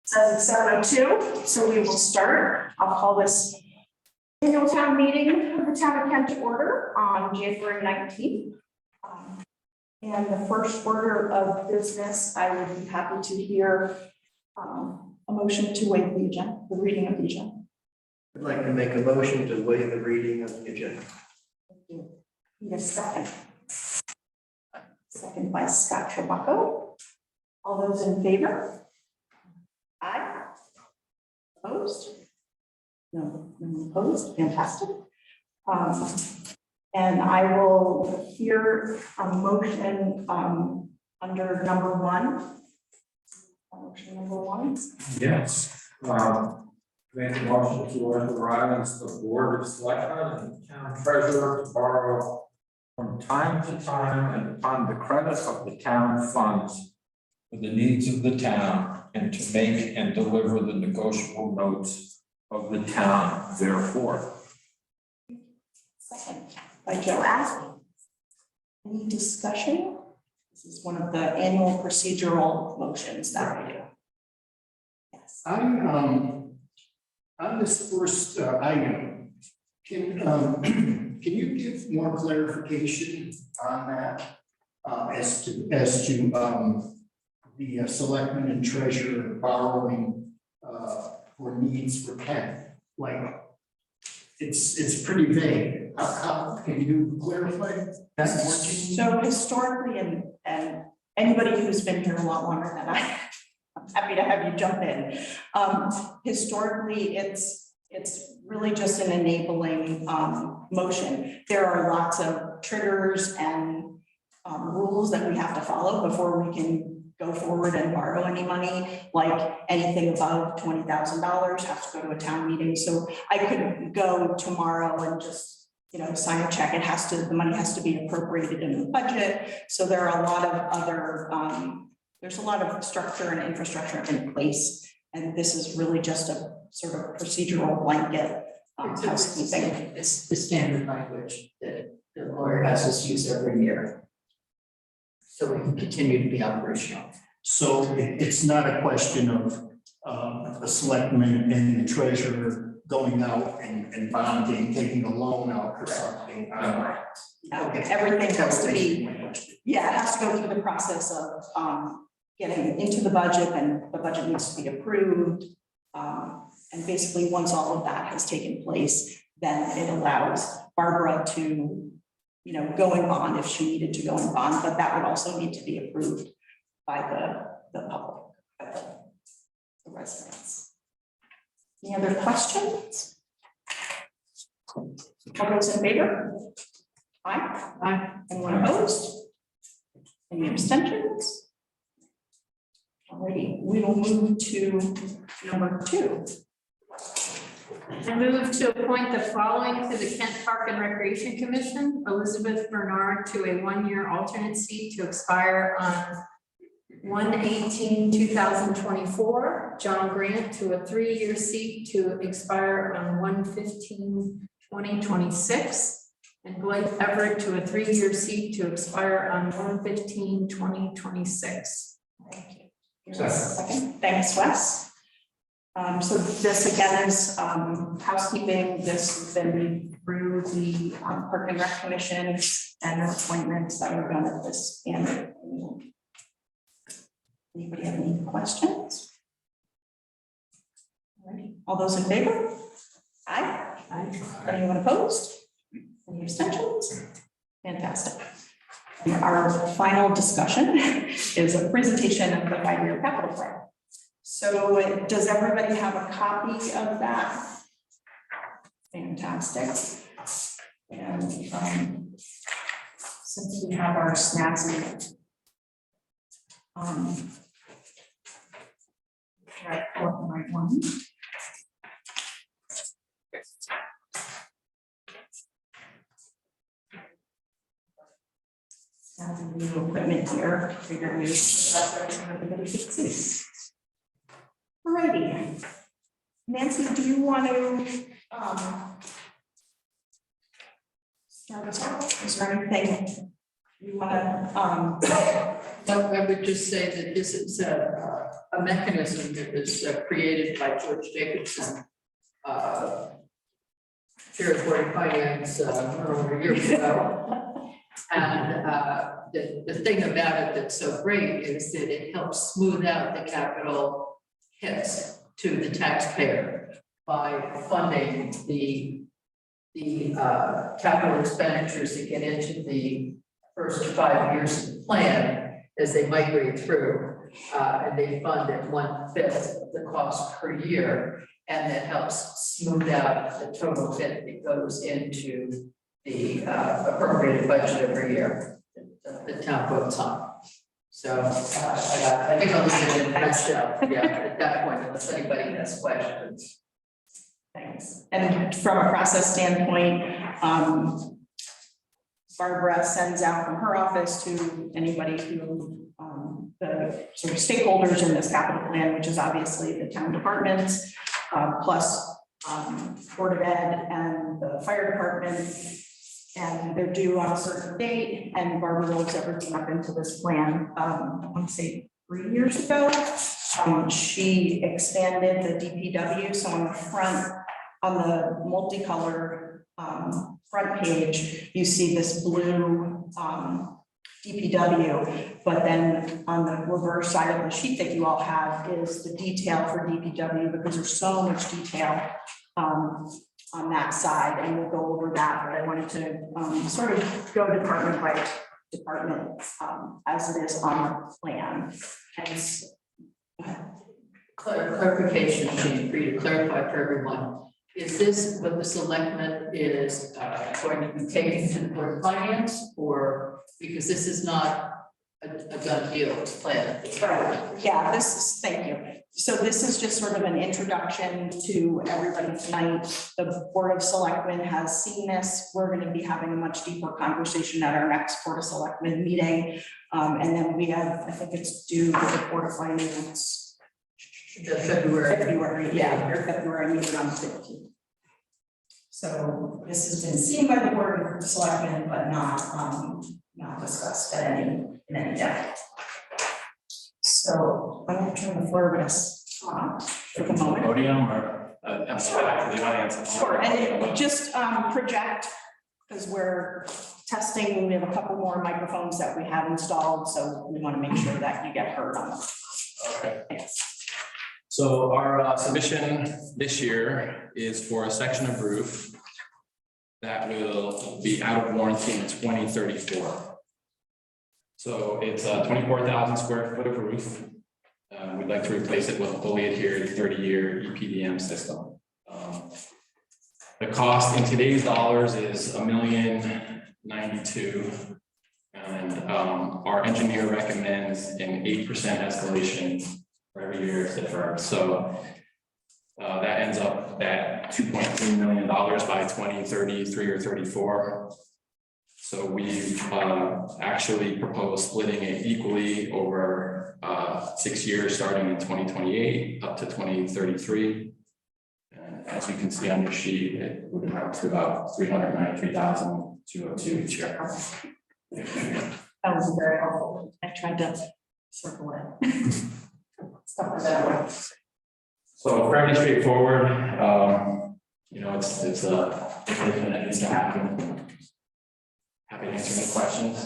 Says it's 7:02, so we will start. I'll call this annual town meeting of the town of Kent to order on January 19th. And the first order of business, I would be happy to hear a motion to waive the agenda, the reading of the agenda. I'd like to make a motion to waive the reading of the agenda. Need a second. Second by Scott Chewbacca. All those in favor? Aye. Opposed? No, no one opposed. Fantastic. And I will hear a motion under number one. Motion number one. Yes, make a motion to authorize the board of selectmen and town treasurer to borrow from time to time and upon the credit of the town funds for the needs of the town and to make and deliver the negotiable notes of the town therefore. Second by Joe Astley. Any discussion? This is one of the annual procedural motions that we do. Yes. On this first item, can you give more clarification on that? As to the selectmen and treasurer borrowing for needs for Kent? Like, it's pretty vague. How can you clarify that more? So historically, and anybody who's been here a lot longer than I'm happy to have you jump in. Historically, it's really just an enabling motion. There are lots of triggers and rules that we have to follow before we can go forward and borrow any money. Like anything above $20,000 has to go to a town meeting. So I couldn't go tomorrow and just, sign a check. The money has to be appropriated in the budget. So there are a lot of other, there's a lot of structure and infrastructure in place. And this is really just a sort of procedural blanket housekeeping. It's the standard language that the lawyer has us use every year. So we can continue to be operational. So it's not a question of a selectman and the treasurer going out and bonding, taking a loan out or something. Everything has to be, it has to go through the process of getting into the budget, and the budget needs to be approved. And basically, once all of that has taken place, then it allows Barbara to, go in bond if she needed to go in bond, but that would also need to be approved by the public, by the residents. Any other questions? All those in favor? Aye. Aye. Anyone opposed? Any abstentions? Alrighty, we will move to number 2. I move to appoint the following to the Kent Park and Recreation Commission: Elizabeth Bernard to a 1-year alternate seat to expire on 1/18/2024. John Grant to a 3-year seat to expire on 1/15/2026. And Blake Everett to a 3-year seat to expire on 1/15/2026. Thank you. Here's a second. Thanks, Wes. So this again is housekeeping. This has been through the Park and Rec Commission and the appointments that were done at this annual. Anybody have any questions? All right. All those in favor? Aye. Aye. Anyone opposed? Any abstentions? Fantastic. And our final discussion is a presentation of the 5-year capital plan. So does everybody have a copy of that? Fantastic. And since we have our snazzy right one. New equipment here. Figure we everybody should see. Alrighty. Nancy, do you want to start us off? Is there anything You wanna, No, I would just say that this is a mechanism that was created by George Jacobson. Chair of Board of Finance, over a year ago. And the thing about it that's so great is that it helps smooth out the capital hits to the taxpayer by funding the capital expenditures that get into the first 5 years of the plan as they migrate through. And they fund at 1/5 of the cost per year. And that helps smooth out the total hit that goes into the appropriated budget every year that the town votes on. So I think I'll leave it in a nutshell, yeah, at that point, unless anybody has questions. thanks. And from a process standpoint, Barbara sends out from her office to anybody who, the sort of stakeholders in this capital plan, which is obviously the town departments, plus Board of Ed and the fire department. And they're due on a certain date, and Barbara rolls everything up into this plan. I want to say 3 years ago. She expanded the DPW, so on the front, on the multicolor front page, you see this blue DPW, but then on the reverse side of the sheet that you all have is the detail for DPW, because there's so much detail on that side, and we'll go over that, but I wanted to sort of go department by department as it is on the plan. And Clarification, Jean, for you to clarify for everyone. Is this what the selectmen is going to be taking to the Board of Finance, or because this is not a done deal, it's planned? yeah, this is, thank you. So this is just sort of an introduction to everybody tonight. The Board of Selectmen has seen this. We're going to be having a much deeper conversation at our next Board of Selectmen meeting. And then we have, I think it's due to the Board of Finance. February, yeah, your February meeting on the 15th. So this has been seen by the Board of Selectmen, but not discussed in any depth. So I'm going to turn the floor to Tom for the moment. Podium or back to the audience? Sure, and just project, because we're testing, we have a couple more microphones that we have installed, so we want to make sure that you get heard on them. Okay. Yes. So our submission this year is for a section of roof that will be out of warranty in 2034. So it's a 24,000 square foot of roof. We'd like to replace it with a fully adhered 30-year EPDM system. The cost in today's dollars is $1,092,000, and our engineer recommends an 8% escalation for every year it's deferred. So that ends up at $2.3 million by 2033 or 34. So we've actually proposed splitting it equally over 6 years, starting in 2028 up to 2033. And as you can see on your sheet, it would amount to about $393,202 each year. That was very helpful. I tried to circle it. Stuff like that. So fairly straightforward. You know, it's a thing that needs to happen. Happy to answer any questions.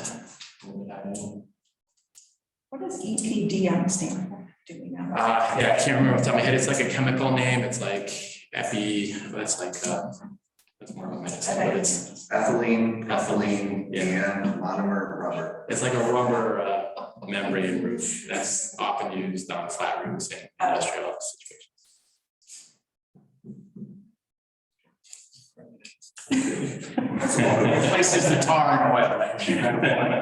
What does EPDM stand for? Do we know? Yeah, I can't remember off the top of my head. It's like a chemical name. It's like epi, but it's like it's more of a medicine, but it's Ethylene, yeah. and monomer rubber. It's like a rubber membrane roof that's often used on flat roofs in industrial situations. Places the tar and oil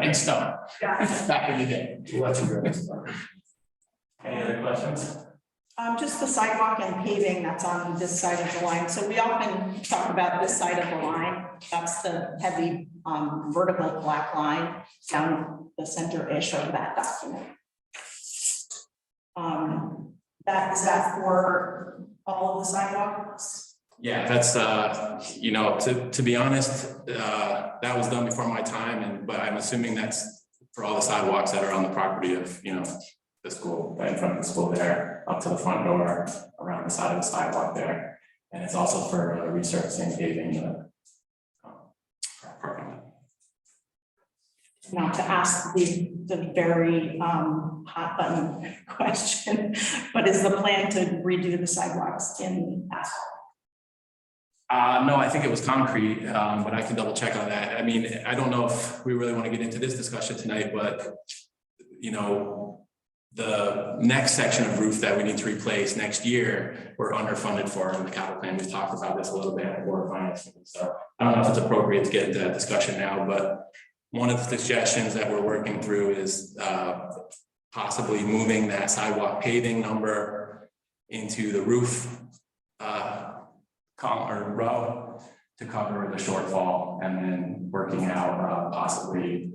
and stone back in the day. Any other questions? Just the sidewalk and paving that's on this side of the line. So we often talk about this side of the line. That's the heavy vertical black line down the center-ish of that document. That is that for all of the sidewalks? Yeah, that's, you know, to be honest, that was done before my time, but I'm assuming that's for all the sidewalks that are on the property of, you know, the school, right in front of the school there, up to the front door, around the side of the sidewalk there. And it's also for resurfacing, paving the parking lot. Not to ask the very hot button question, but is the plan to redo the sidewalks in asphalt? No, I think it was concrete, but I can double check on that. I mean, I don't know if we really want to get into this discussion tonight, but you know, the next section of roof that we need to replace next year, we're underfunded for in the capital plan. We've talked about this a little bit at the board of finance. So I don't know if it's appropriate to get into that discussion now, but one of the suggestions that we're working through is possibly moving that sidewalk paving number into the roof column or row to cover the shortfall, and then working out possibly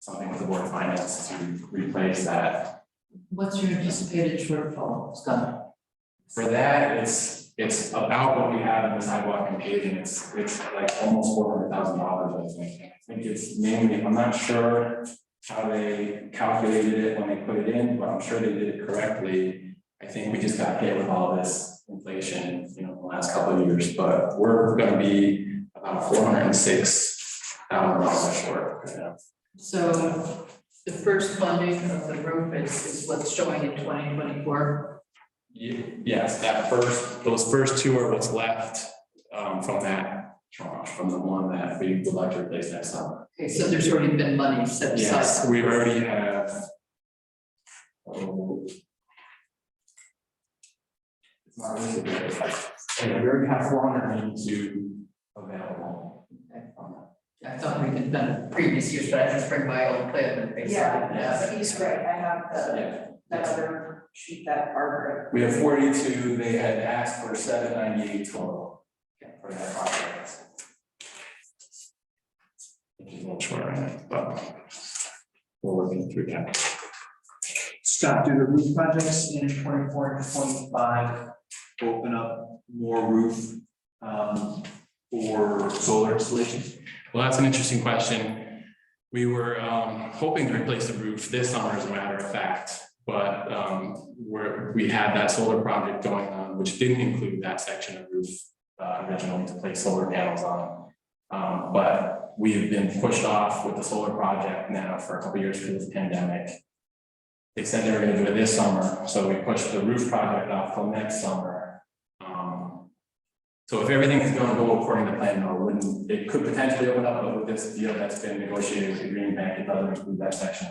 something with the board of finance to replace that. What's your anticipated shortfall, Scott? For that, it's about what we have in the sidewalk and paving. It's like almost $400,000, I think. I think it's mainly, I'm not sure how they calculated it when they put it in, but I'm sure they did it correctly. I think we just got hit with all this inflation, you know, the last couple of years, but we're gonna be about $406,000 short right now. So the first funding of the roof is what's showing in 2024. Yes, those first two are what's left from that tranche, from the one that we would like to replace next summer. Okay, so there's already been money set aside. Yes, we already have. It's not really good. Yeah, we already have 482 available. I thought we had done it previous years, but I just bring my old plan and basically. But he's right, I have Yeah. that other sheet that Barbara. We have 42, they had asked for 798 total for that project. Which is a little short right now, but we're working through that. Scott, do the roof projects in 24 and 25 open up more roof for solar installation? Well, that's an interesting question. We were hoping to replace the roof this summer, as a matter of fact, but we had that solar project going on, which didn't include that section of roof originally to place solar panels on. But we've been pushed off with the solar project now for a couple of years through this pandemic. They said they were going to do it this summer, so we pushed the roof project off till next summer. So if everything is going to go according to plan, it could potentially open up, but with this deal that's been negotiated with the Green Bank, it doesn't include that section.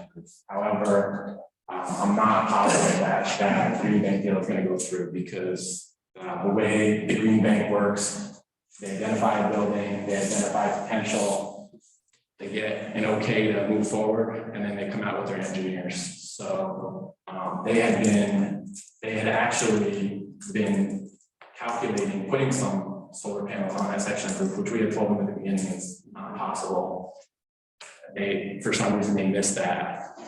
However, I'm not positive that Green Bank deal is going to go through, because the way the Green Bank works, they identify a building, they identify potential, they get an okay to move forward, and then they come out with their engineers. So they had actually been calculating putting some solar panels on that section of the roof, which we had told them at the beginning is not possible. They, for some reason, they missed that.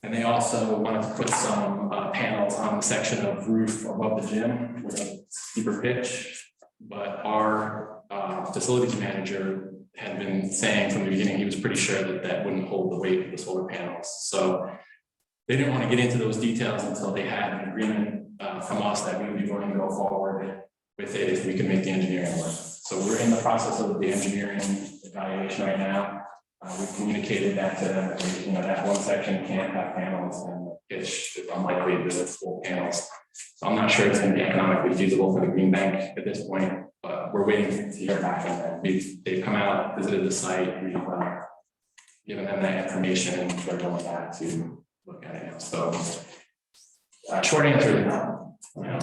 And they also wanted to put some panels on the section of roof above the gym with a steeper pitch. But our facilities manager had been saying from the beginning, he was pretty sure that that wouldn't hold the weight of the solar panels. So they didn't want to get into those details until they had an agreement from us that we would be willing to go forward with it if we could make the engineering work. So we're in the process of the engineering evaluation right now. We've communicated that to them, that, you know, that one section can't have panels, and the pitch is unlikely to do with full panels. So I'm not sure it's going to be economically feasible for the Green Bank at this point, but we're waiting to hear back from them. They've come out, visited the site, we've given them that information, and they're going back to look at it. So short answer is no. You know,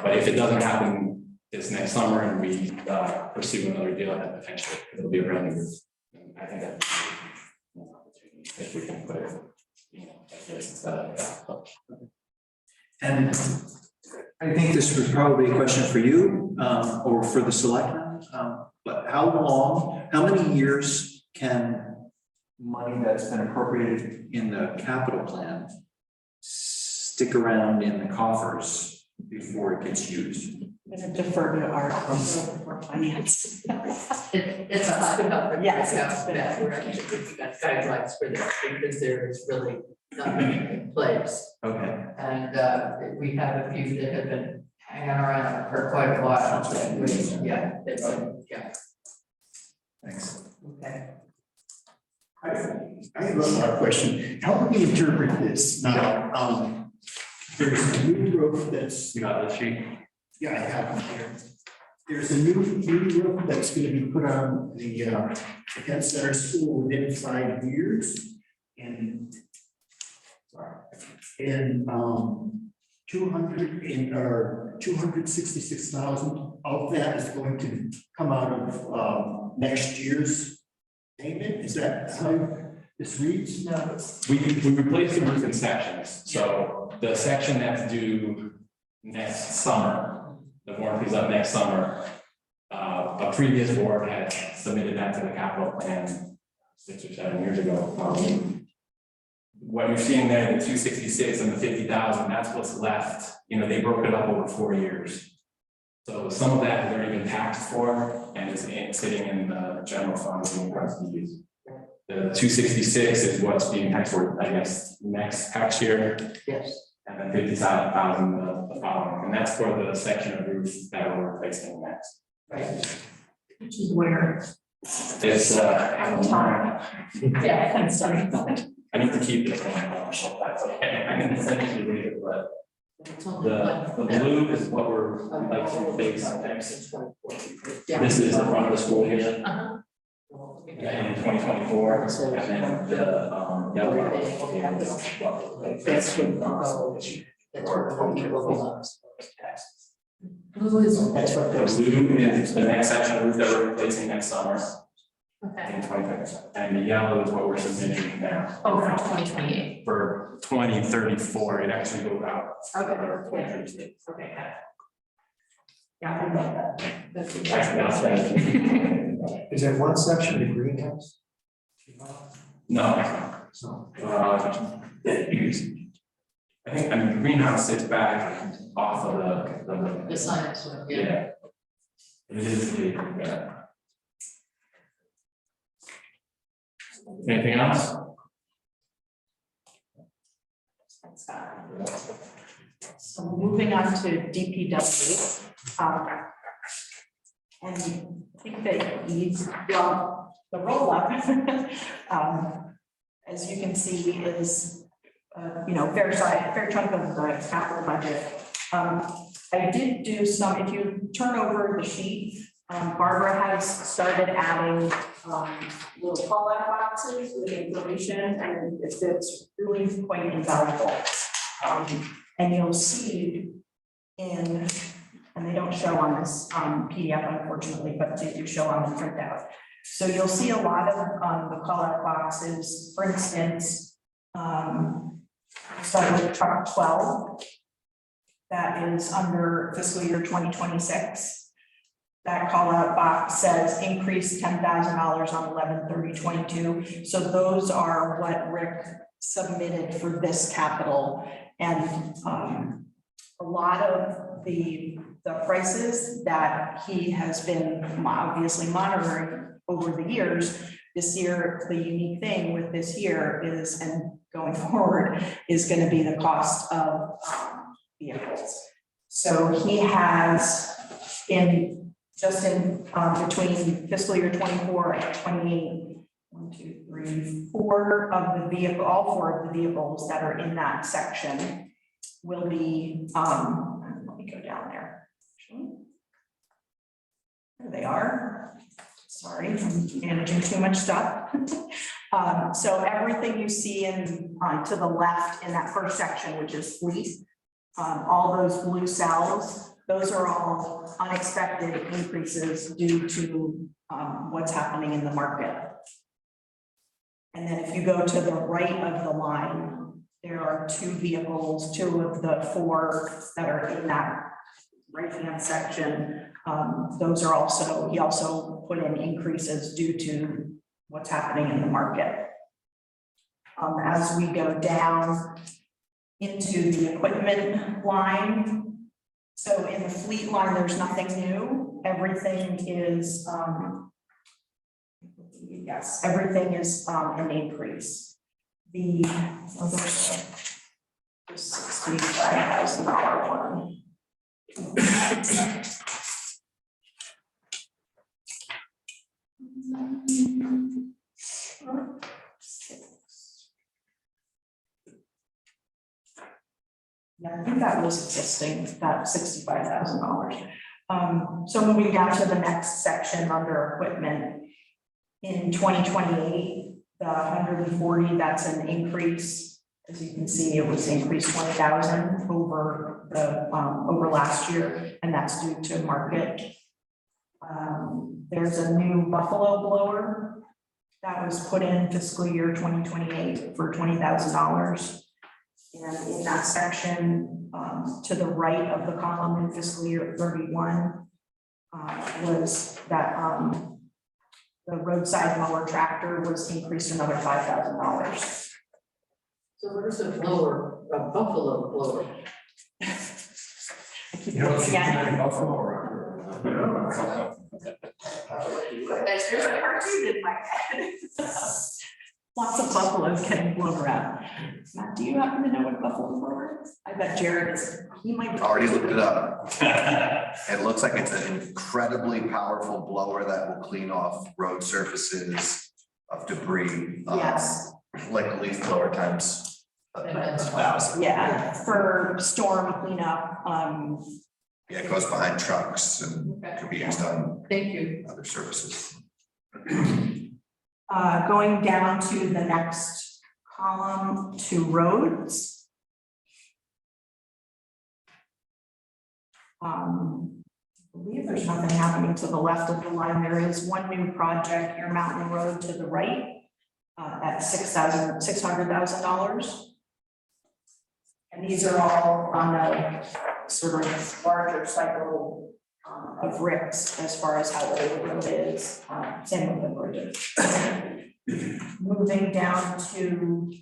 but if it doesn't happen this next summer and we pursue another deal, then potentially it'll be a brand new roof. And I think that's an opportunity if we can put it, you know, like this instead of that. And I think this was probably a question for you or for the selectmen, but how many years can money that's been appropriated in the capital plan stick around in the coffers before it gets used. I'm gonna defer to our finance. It's a hot topic. Yes, right now, it's been- that we're actually looking at guidelines for this, because there is really nothing in place. Okay. And we have a few that have been hanging around for quite a while, and yeah. Thanks. Okay. I have a question. How do we interpret this now? There's a new roof that's, You got the sheet? yeah, I have it here. There's a new roof that's gonna be put on the Kent Center School within 5 years. And 266,000 of that is going to come out of next year's payment. Is that how this reads? No, We replaced the roof in sections, so the section that's due next summer, the warranty's up next summer. A previous board had submitted that to the capital plan 6 or 7 years ago. What you're seeing there, the 266 and the 50,000, that's what's left, you know, they broke it up over 4 years. So some of that has already been taxed for and is sitting in the general fund being used. The 266 is what's being taxed for, I guess, next tax year, yes. and then 50,000 the following, and that's for the section of roof that we're replacing next. Right. Which is where. It's, Time. Yeah, I'm sorry. I need to keep this one, that's okay, I can essentially read it, but the blue is what we're like to replace next. This is the front of the school here. Uh-huh. In 2024, and then the yellow. That's what Blue is. That's what The blue is the next section of roof that we're replacing next summer Okay. in 2025, and the yellow is what we're submitting now. Oh, for 2028. For 2034, it actually goes out. Okay. for 2036. Okay, got it. Yeah. That's Is there one section of the greenhouse? No. So, I think, I mean, the greenhouse sits back off of the science one, yeah. yeah. It is anything else? So moving on to DPW. And I think that he's, well, the roll up, as you can see, is, fair chunk of the capital budget. I did do some, if you turn over the sheet, Barbara has started adding little call-out boxes with information, and it's really quite invaluable. And you'll see and they don't show on this PDF unfortunately, but they do show on the printout. So you'll see a lot of the call-out boxes. For instance, start with truck 12. That is under fiscal year 2026. That call-out box says increase $10,000 on 11/30/22. So those are what Rick submitted for this capital, and a lot of the prices that he has been obviously monitoring over the years. This year, the unique thing with this year is, and going forward, is going to be the cost of vehicles. So he has between fiscal year 24 and 28, 1, 2, 3, 4 of the vehicle, all 4 of the vehicles that are in that section will be, let me go down there. There they are. Sorry, I'm managing too much stuff. So everything you see to the left in that first section, which is fleet, all those blue cells, those are all unexpected increases due to what's happening in the market. And then if you go to the right of the line, there are 2 vehicles, 2 of the 4 that are in that right-hand section. Those are also, he also put in increases due to what's happening in the market. As we go down into the equipment line, So in the fleet line, there's nothing new. Everything is, yes, everything is, an increase. The other $65,000 one. Yeah, I think that was existing, that $65,000. So moving down to the next section under equipment. In 2028, the 140, that's an increase. As you can see, it was increased 20,000 over the, over last year, and that's due to market. There's a new Buffalo blower that was put in fiscal year 2028 for $20,000. And in that section, to the right of the column in fiscal year 31, was that the roadside mower tractor was increased another $5,000. So where's the blower, a Buffalo blower? I keep You don't looking see at any it. Buffalo around here. There's a cartoon in my head. Lots of buffaloes getting blown around. Matt, do you happen to know what a buffalo blower is? I bet Jared is, he might. Already looked it up. It looks like it's an incredibly powerful blower that will clean off road surfaces of debris. Yes. Like a leaf blower times a thousand. Yeah, for storm cleanup, Yeah, it goes behind trucks and Okay. can be used on Thank you. other services. going down to the next column to roads. I believe there's nothing happening to the left of the line. There is one new project, your Mountain Road to the right, at $600,000. And these are all on a sort of larger cycle of RICS as far as how old the road is, same with the bridges. Moving down to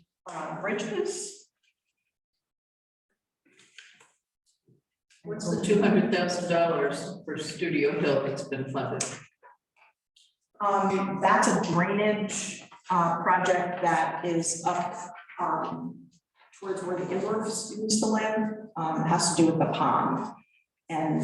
bridges. What's the $200,000 for Studio Hill that's been funded? That's a drainage project that is up towards where the Inworths used to live. It has to do with the pond. And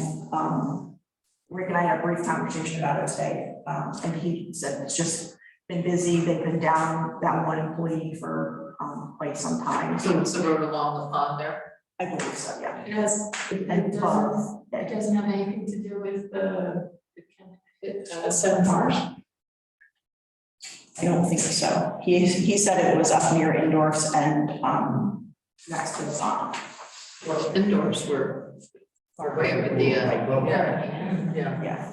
Rick and I had a brief conversation about it today, and he said it's just been busy. They've been down that one employee for quite some time. So it's the road along the pond there? I believe so, yeah. It has, And it doesn't have anything to do with the 7 Mars. I don't think so. He said it was up near Indorfs and next to the pond. Well, indoors were far away with the, yeah. Yeah.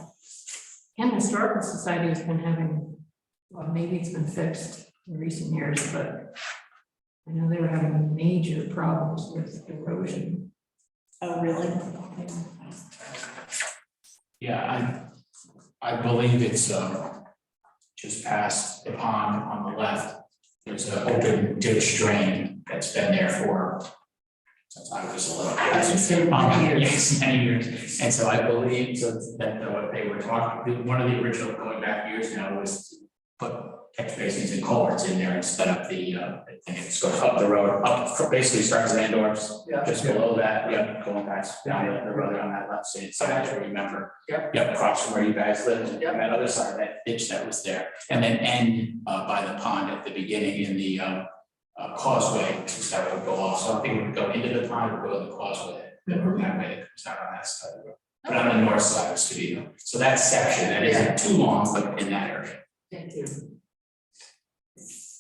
And Historical Society has been having, well, maybe it's been fixed in recent years, but I know they were having major problems with erosion. Oh, really? Yeah, I believe it's just past the pond on the left. There's an open ditch drain that's been there for since I was a little kid. Yes, many years. And so I believe that what they were talking, one of the original going back years now was to put catch basins and culverts in there and sped up the I think it goes up the road, up basically starts at Andorf's, Yeah. just below that, going past down the road on that left side, so I actually remember. Yep. Yep, across from where you guys lived, and Yep. that other side, that ditch that was there, and then end by the pond at the beginning in the causeway, so that would go off, so I think it would go into the pond or go to the causeway, that way that comes out on that side of the road. But on the north side of Studio, so that section, that isn't too long, but in that area. Thank you.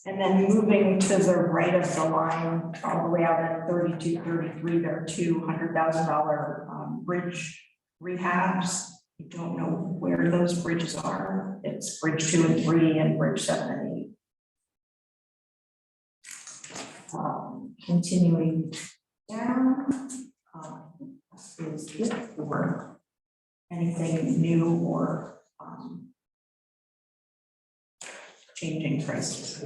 And then moving to the right of the line, all the way out at 3233, there are $200,000 bridge rehabs. I don't know where those bridges are. It's Bridge 2 and 3 and Bridge 7 and 8. Continuing down, is it for anything new or changing prices?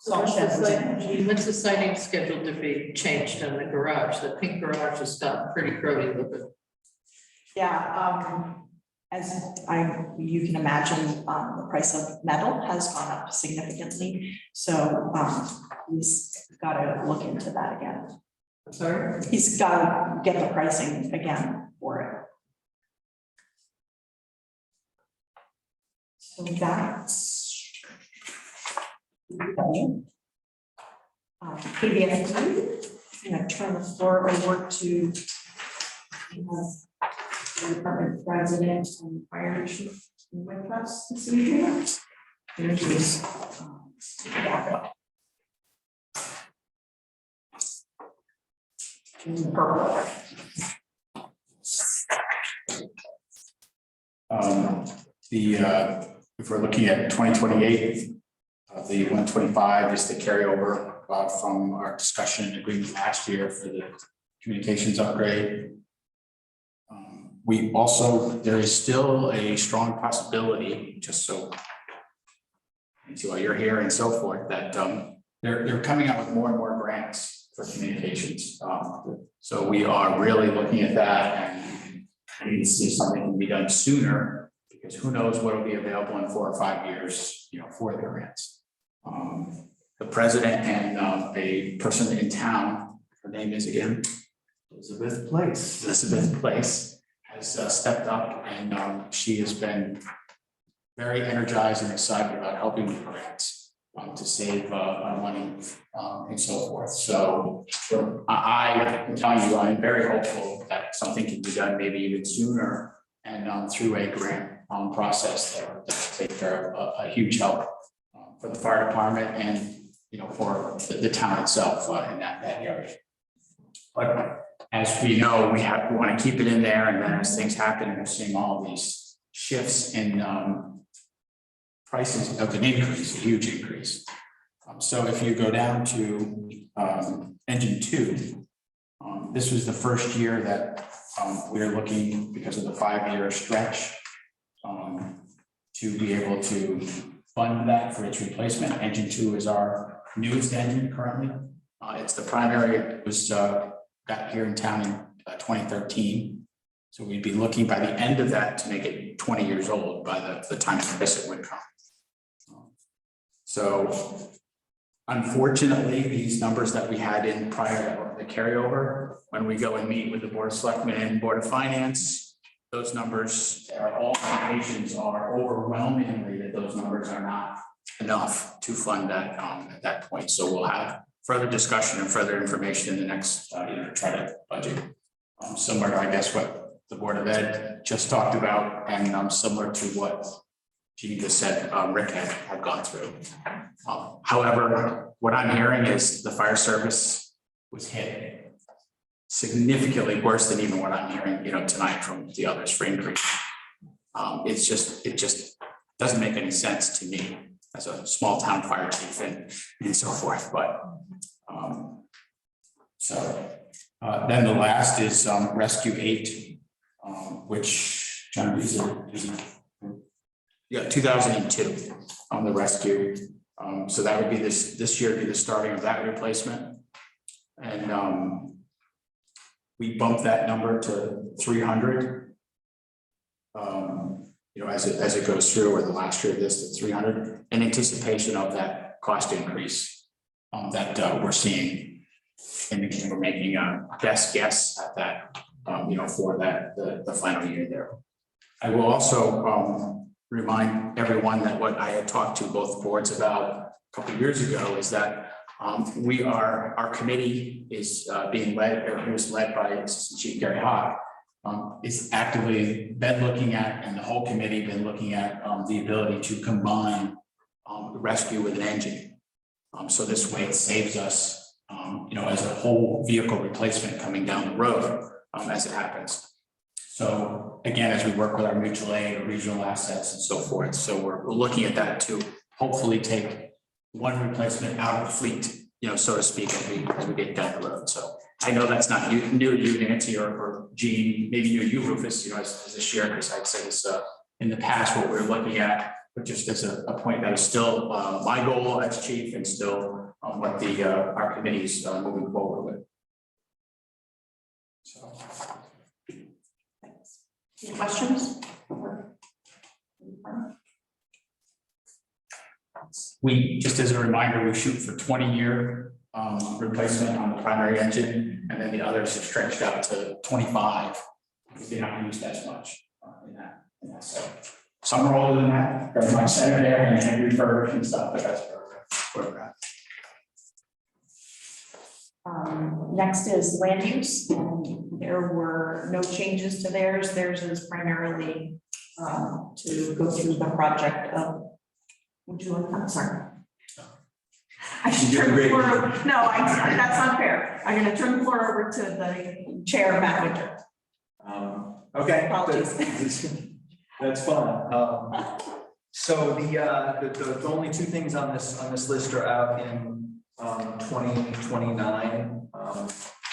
Salt shed was in. What's the siding scheduled to be changed in the garage? The pink garage has gotten pretty grody looking. Yeah, you can imagine, the price of metal has gone up significantly, so, he's gotta look into that again. Sorry? He's gotta get the pricing again for it. So that's. KBF, I'm gonna turn the floor over to the department president and fire chief with us this evening. There's his backup. In purple. If we're looking at 2028, the 125 is the carryover from our discussion and agreement last year for the communications upgrade. We also, there is still a strong possibility, just so you see why you're here and so forth, that they're coming out with more and more grants for communications. So we are really looking at that, and I need to see if something can be done sooner, because who knows what will be available in 4 or 5 years, for the grants. The president and a person in town, her name is again Elizabeth Place. Elizabeth Place, has stepped up, and she has been very energized and excited about helping with grants to save money and so forth. So I can tell you, I'm very hopeful that something can be done maybe even sooner, and through a grant process that will take care of a huge help for the fire department and for the town itself in that area. But as we know, we want to keep it in there, and then as things happen, we're seeing all these shifts in prices of an increase, a huge increase. So if you go down to engine 2, this was the first year that we're looking, because of the 5-year stretch, to be able to fund that for its replacement. Engine 2 is our newest engine currently. It's the primary, it was got here in town in 2013. So we'd be looking by the end of that to make it 20 years old by the time it would come. So unfortunately, these numbers that we had in prior, the carryover, when we go and meet with the Board of Selectmen and Board of Finance, those numbers are, all indications are overwhelmingly that those numbers are not enough to fund that at that point. So we'll have further discussion and further information in the next try to budget. Similar to, I guess, what the Board of Ed just talked about, and similar to what Jean just said, Rick had gone through. However, what I'm hearing is the fire service was hit significantly worse than even what I'm hearing, tonight from the others for increase. It just doesn't make any sense to me as a small town fire chief and so forth, but then the last is Rescue 8, which John is it? Yeah, 2002 on the rescue. So that would be this year be the starting of that replacement. And we bumped that number to 300. As it goes through, or the last year of this to 300, in anticipation of that cost increase that we're seeing. And we're making a best guess at that, for that, the final year there. I will also remind everyone that what I had talked to both boards about a couple of years ago is that our committee is being led, or was led by Assistant Chief Gary Hawk, is actively been looking at, and the whole committee been looking at the ability to combine the rescue with an engine. So this way it saves us, as a whole vehicle replacement coming down the road as it happens. So again, as we work with our mutual aid or regional assets and so forth, so we're looking at that to hopefully take one replacement out of the fleet, so to speak, as we get down the road. So I know that's not new to you, Nancy, or Jean, maybe new to you, Rufus, as a share, because I'd say this in the past, what we're looking at but just as a point, that is still my goal as chief and still what the our committee's moving forward with. So. Any questions? We, just as a reminder, we shoot for 20-year replacement on the primary engine, and then the others have stretched out to 25. Because they're not used as much in that. So some are older than that, very much center there and refurbished and stuff, but that's where we're at. Next is land use, and there were no changes to theirs. Theirs is primarily to go through the project of, would you like that? Sorry. I should You're turn the great. floor over. No, that's not fair. I'm gonna turn the floor over to the chair, Matt Winter. Okay. Apologies. That's fine. So the only two things on this list are out in 2029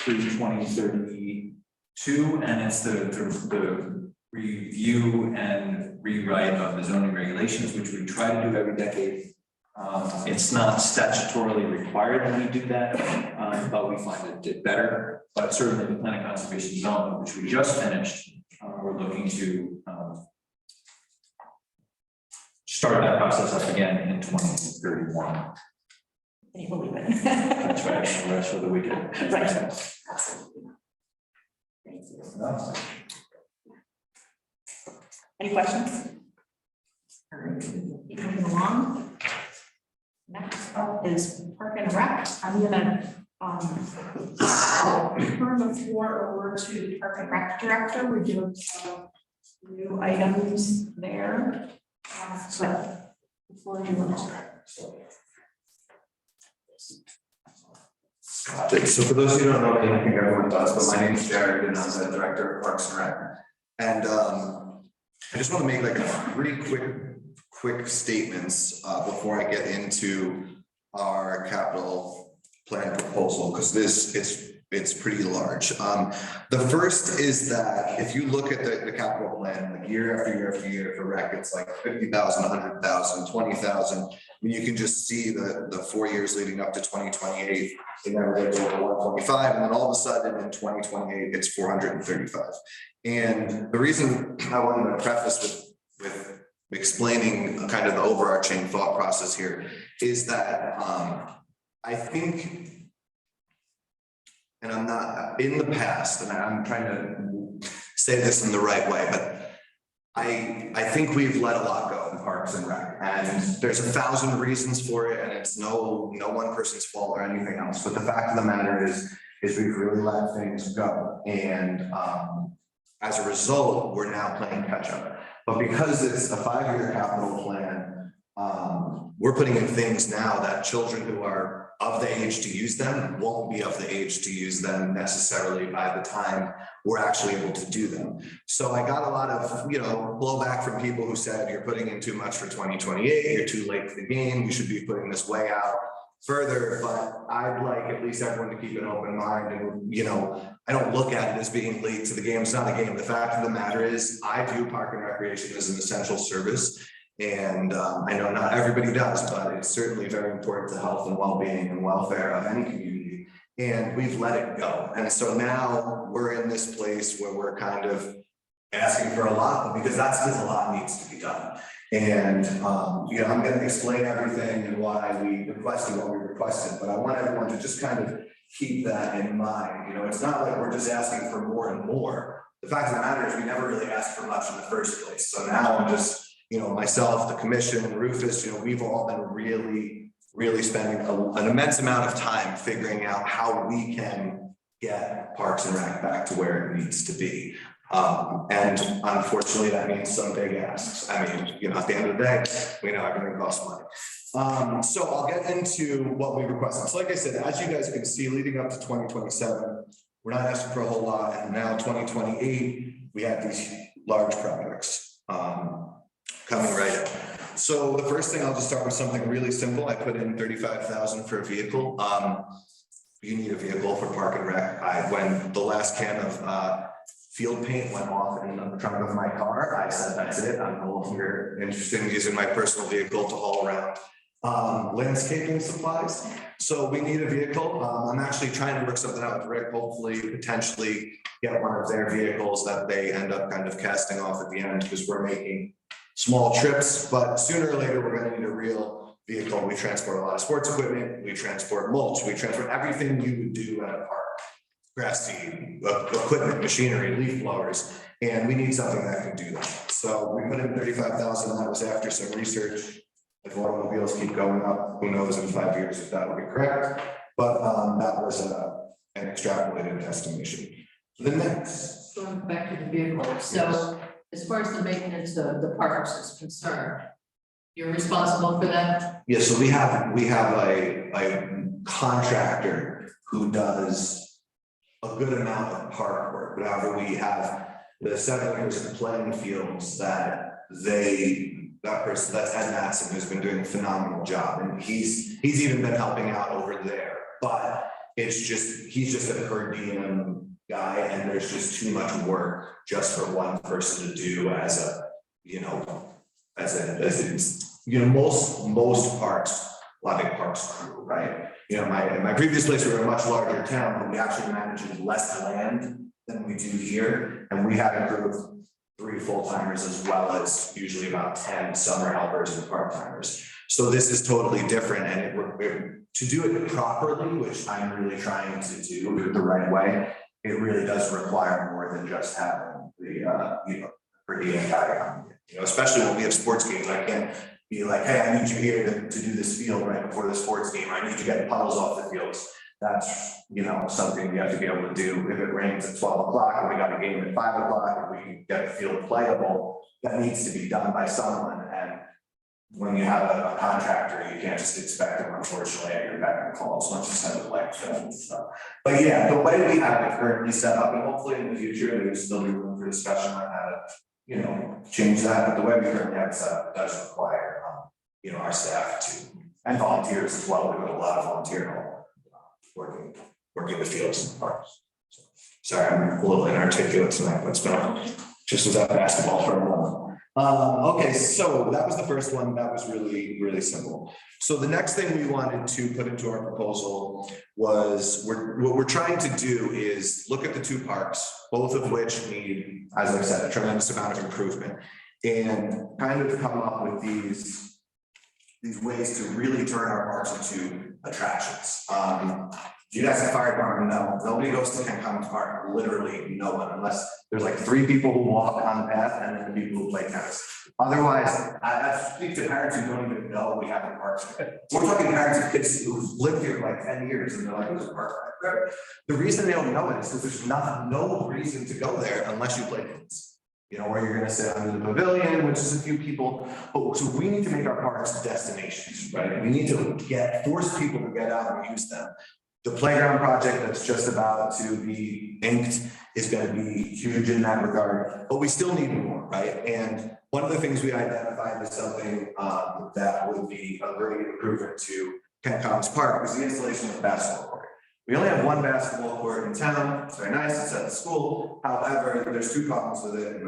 through 2032, and it's the review and rewrite of the zoning regulations, which we try to do every decade. It's not statutorily required that we do that, but we find it better. But certainly the planning conservation development, which we just finished, we're looking to start that process up again in 2031. Can you believe it? That's right, the rest of the weekend. Right. Absolutely. Thank you. Any questions? All right, keep moving along. Next up is Park and Rec. I'm gonna turn the floor over to Park and Rec Director. We do have some new items there. But before you want to. So for those who don't know me, I think everyone does, but my name is Jared and I'm the director of Parks and Rec. And I just want to make like three quick statements before I get into our capital plan proposal, because it's pretty large. The first is that if you look at the capital plan, like year after year after year for rec, it's like 50,000, 100,000, 20,000. I mean, you can just see the 4 years leading up to 2028, they never get over 125, and then all of a sudden in 2028, it's 435. And the reason I wanted to preface with explaining kind of the overarching thought process here is that I think, and I'm not in the past, and I'm trying to say this in the right way, but I think we've let a lot go in Parks and Rec, and there's 1,000 reasons for it, and it's no one person's fault or anything else. But the fact of the matter is we've really let things go, and as a result, we're now playing catch up. But because it's a 5-year capital plan, we're putting in things now that children who are of the age to use them won't be of the age to use them necessarily by the time we're actually able to do them. So I got a lot of, blowback from people who said, you're putting in too much for 2028, you're too late for the game, you should be putting this way out further. But I'd like at least everyone to keep an open mind, and I don't look at it as being late to the game. It's not a game. The fact of the matter is I view park and recreation as an essential service. And I know not everybody does, but it's certainly very important to the health and well-being and welfare of any community. And we've let it go. And so now we're in this place where we're kind of asking for a lot, because that's because a lot needs to be done. And I'm going to explain everything and why we requested what we requested, but I want everyone to just kind of keep that in mind. It's not like we're just asking for more and more. The fact of the matter is we never really asked for much in the first place. So now I'm just, myself, the commission, Rufus, we've all been really spending an immense amount of time figuring out how we can get Parks and Rec back to where it needs to be. And unfortunately, that means some big asks. I mean, at the end of the day, we know everything costs money. So I'll get into what we requested. So like I said, as you guys can see, leading up to 2027, we're not asking for a whole lot. And now 2028, we have these large projects coming right up. So the first thing, I'll just start with something really simple. I put in 35,000 for a vehicle. You need a vehicle for Park and Rec. When the last can of field paint went off in the trunk of my car. I said, that's it, I'm no longer interested in using my personal vehicle to haul around landscaping supplies. So we need a vehicle. I'm actually trying to work something out with Rick, hopefully potentially get one of their vehicles that they end up kind of casting off at the end, because we're making small trips, but sooner or later, we're gonna need a real vehicle. We transport a lot of sports equipment, we transport mulch, we transport everything you would do at a park. Grass seed, equipment, machinery, leaf blowers, and we need something that can do that. So we put in 35,000, that was after some research. If automobiles keep going up, who knows in 5 years if that will be correct, but that was an extrapolated estimation. The next. Going back to the vehicle, so as far as the maintenance of the parks is concerned, you're responsible for that? Yeah, so we have a contractor who does a good amount of park work. However, we have the 7 acres of playing fields that that's Ed Matson, who's been doing a phenomenal job, and he's even been helping out over there. But he's just a per diem guy, and there's just too much work just for one person to do as most parks, a lot of big parks crew, right? In my previous place, we were a much larger town, but we actually managed less land than we do here, and we had a group of 3 full-timers as well as usually about 10 summer helpers and part-timers. So this is totally different, and to do it properly, which I'm really trying to do the right way, it really does require more than just having the per diem guy come. Especially when we have sports games, I can't be like, hey, I need you here to do this field right before the sports game. I need to get puddles off the fields. That's, something you have to be able to do. If it rains at 12 o'clock and we got a game at 5 o'clock, and we can get the field playable, that needs to be done by someone. And when you have a contractor, you can't just expect them, unfortunately, at your beck and call, as much as have like stuff. But yeah, the way we have it currently set up, and hopefully in the future, there's still be room for discussion on how to, change that. But the way we currently have it set up, it does require, our staff and volunteers as well. We have a lot of volunteer working the fields and parks. Sorry, I'm a little inarticulate tonight, but it's been just as that basketball for a moment. Okay, so that was the first one. That was really, really simple. So the next thing we wanted to put into our proposal was what we're trying to do is look at the 2 parks, both of which need, as I said, a tremendous amount of improvement, and kind of come up with these ways to really turn our parks into attractions. You guys at fire department know, nobody goes to Kent Commons Park, literally no one, unless there's like 3 people who walk on the path and then the people who play tennis. Otherwise, I speak to parents who don't even know we have a park. We're talking parents of kids who've lived here for like 10 years and they're like, there's a park back there. The reason they don't know it is because there's no reason to go there unless you play tennis. Where you're gonna sit under the pavilion, which is a few people. So we need to make our parks destinations, right? We need to force people to get out and use them. The playground project that's just about to be inked is gonna be huge in that regard, but we still need more, right? And one of the things we identified as something that would be a great improvement to Kent Commons Park was the installation of a basketball court. We only have 1 basketball court in town. It's very nice. It's at the school. However, there's 2 problems with it. And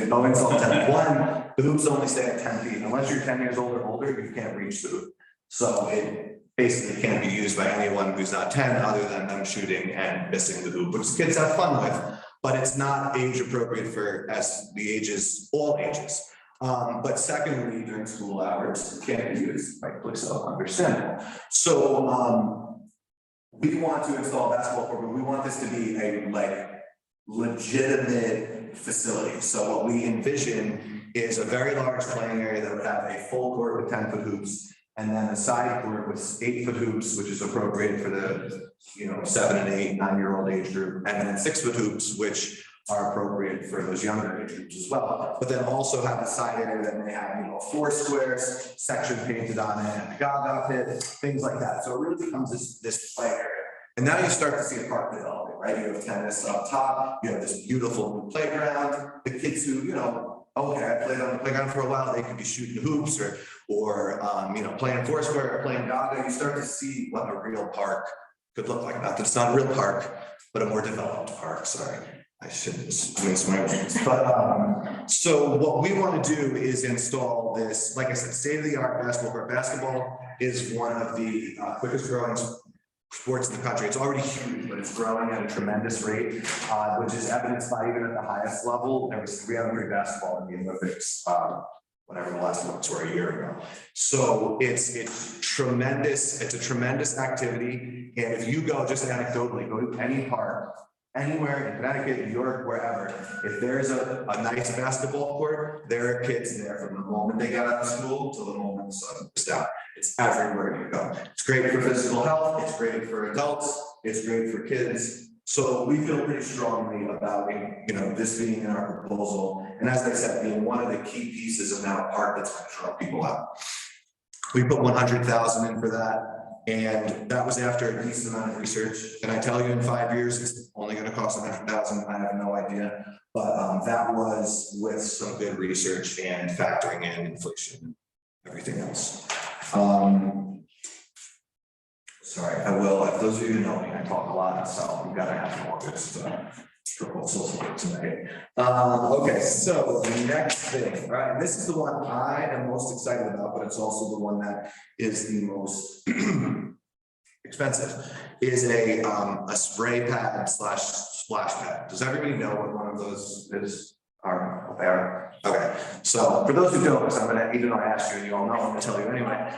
no insult to 1, the hoops only stay at 10 feet. Unless you're 10 years old or older, you can't reach the hoop. So it basically can't be used by anyone who's not 10 other than them shooting and missing the hoop, which kids have fun with, but it's not age appropriate for all ages. But secondly, during school hours, it can't be used, rightfully so, understandable. So we want to install a basketball court, but we want this to be a legitimate facility. So what we envision is a very large playing area that would have a full court with 10-foot hoops, and then a side court with 8-foot hoops, which is appropriate for the 7 and 8, 9-year-old age group, and then 6-foot hoops, which are appropriate for those younger age groups as well. But then also have a side area that may have 4 squares, section painted on it, and a gaga pit, things like that. So it really becomes this play area. And now you start to see a park developing, right? You have tennis up top, you have this beautiful new playground. The kids who, okay, I played on the playground for a while, they could be shooting hoops or playing foursquare or playing gaga. You start to see what a real park could look like. Not that it's not a real park, but a more developed park, sorry. I shouldn't mince my words, but, so what we want to do is install this, like I said, state-of-the-art basketball court. Basketball is one of the quickest growing sports in the country. It's already huge, but it's growing at a tremendous rate, which is evidenced by even at the highest level. We haven't played basketball in the Olympics, whatever the last ones were a year ago. So it's tremendous. It's a tremendous activity. And if you go just anecdotally, go to any park, anywhere in Connecticut, New York, wherever, if there's a nice basketball court, there are kids there from the moment they get out of school till the moment the sun goes down. It's everywhere you go. It's great for physical health. It's great for adults. It's great for kids. So we feel pretty strongly about, this being in our proposal. And as I said, being one of the key pieces of now a park that's going to draw people out. We put 100,000 in for that. And that was after a decent amount of research. And I tell you, in 5 years, it's only going to cost 100,000. I have no idea. But that was with some good research and factoring in inflation and everything else. Sorry, I will. If those of you who know me, I talk a lot, so I'm gonna have to walk this proposal tonight. Okay, so the next thing, right? This is the one I am most excited about, but it's also the one that is the most expensive. Is a spray pad / splash pad. Does everybody know what one of those is? Are there? Okay, so for those who don't, because I'm gonna, even though I asked you and you all know, I'm gonna tell you anyway.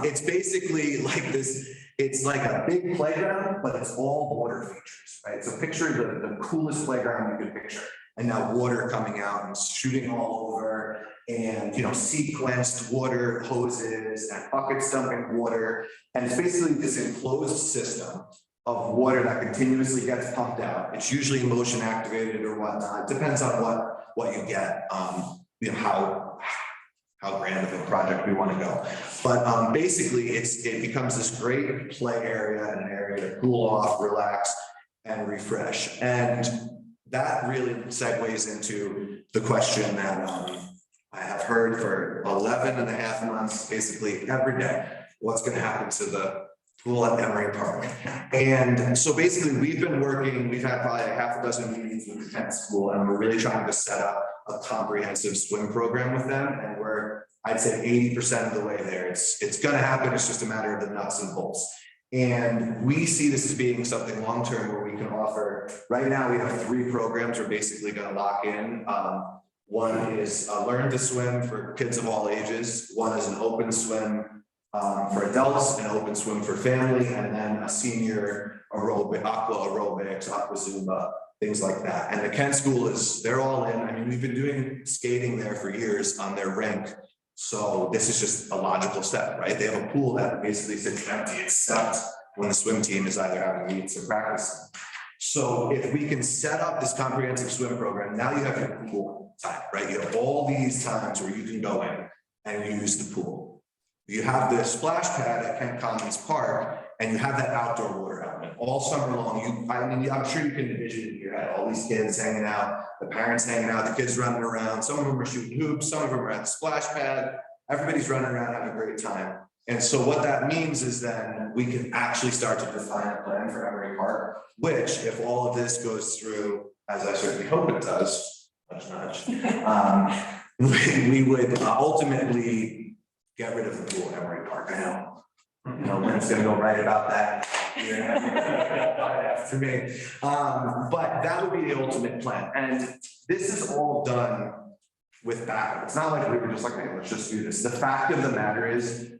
It's basically like this. It's like a big playground, but it's all water features, right? So picture the coolest playground you could picture, and now water coming out and shooting all over, and sequenced water hoses and buckets dumping water, and it's basically this enclosed system of water that continuously gets pumped out. It's usually motion activated or whatnot. It depends on what you get, how grand of a project we want to go. But basically it becomes this great play area and an area to cool off, relax, and refresh. And that really segues into the question that I have heard for 11 and a half months, basically every day. What's going to happen to the pool at Emory Park? And so basically we've had probably a half a dozen meetings with the Kent School, and we're really trying to set up a comprehensive swim program with them. And we're, I'd say 80% of the way there. It's going to happen. It's just a matter of the nuts and bolts. And we see this as being something long-term where we can offer, right now we have 3 programs we're basically going to lock in. One is Learn to Swim for kids of all ages. One is an open swim for adults, an open swim for family, and then a senior aerobic, aqua aerobics, aqua Zumba, things like that. And the Kent School they're all in. I mean, we've been doing skating there for years on their rink. So this is just a logical step, right? They have a pool that basically sits empty, except when the swim team is either having meets or practicing. So if we can set up this comprehensive swim program, now you have your pool time, right? You have all these times where you can go in and use the pool. You have the splash pad at Kent Commons Park, and you have that outdoor water element all summer long. I'm sure you can envision it in your head, all these kids hanging out, the parents hanging out, the kids running around. Some of them are shooting hoops, some of them are at the splash pad. Everybody's running around having a great time. And so what that means is then we can actually start to define a plan for Emory Park, which, if all of this goes through, as I certainly hope it does, we would ultimately get rid of the pool at Emory Park. I know. Lynn's gonna go right about that. For me. But that would be the ultimate plan. And this is all done with backup. It's not like we were just like, hey, let's just do this. The fact of the matter is,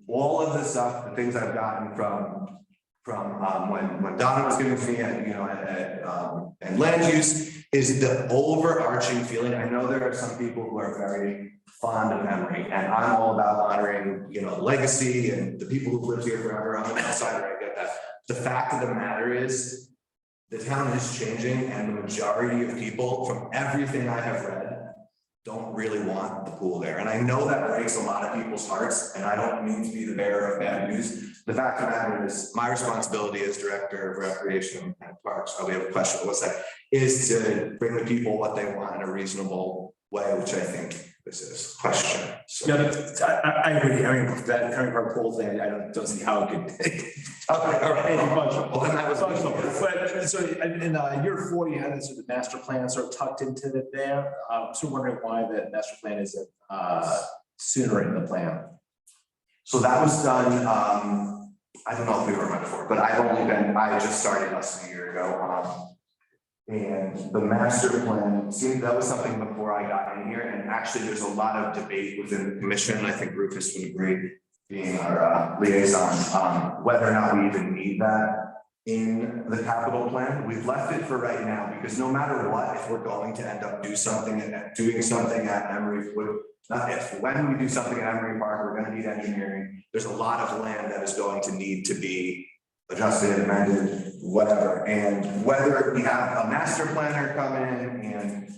all of the stuff, the things I've gotten from when Donna was giving me and land use, is the overarching feeling. I know there are some people who are very fond of Emory, and I'm all about honoring, the legacy and the people who've lived here forever. I'm an outsider, I get that. The fact of the matter is, the town is changing, and the majority of people, from everything I have read, don't really want the pool there. And I know that breaks a lot of people's hearts, and I don't mean to be the bearer of bad news. The fact of the matter is, my responsibility as Director of Recreation and Parks, we have a question, what's that, is to bring the people what they want in a reasonable way, which I think this is, question. So- Yeah, I agree. I mean, that Henry Park pool thing, I don't see how it could. Okay, all right. Well, then that was. But, so in year 4, you had this sort of master plan sort of tucked into there. So wondering why the master plan isn't sooner in the plan. So that was done, I don't know if we were on before, but I just started less than a year ago. And the master plan, that was something before I got in here, and actually there's a lot of debate within the commission, I think Rufus would agree, being our liaison, whether or not we even need that in the capital plan. We've left it for right now, because no matter what, if we're going to end up doing something at Emery, when we do something at Emery Park, we're gonna need engineering. There's a lot of land that is going to need to be adjusted, amended, whatever. And whether we have a master planner come in and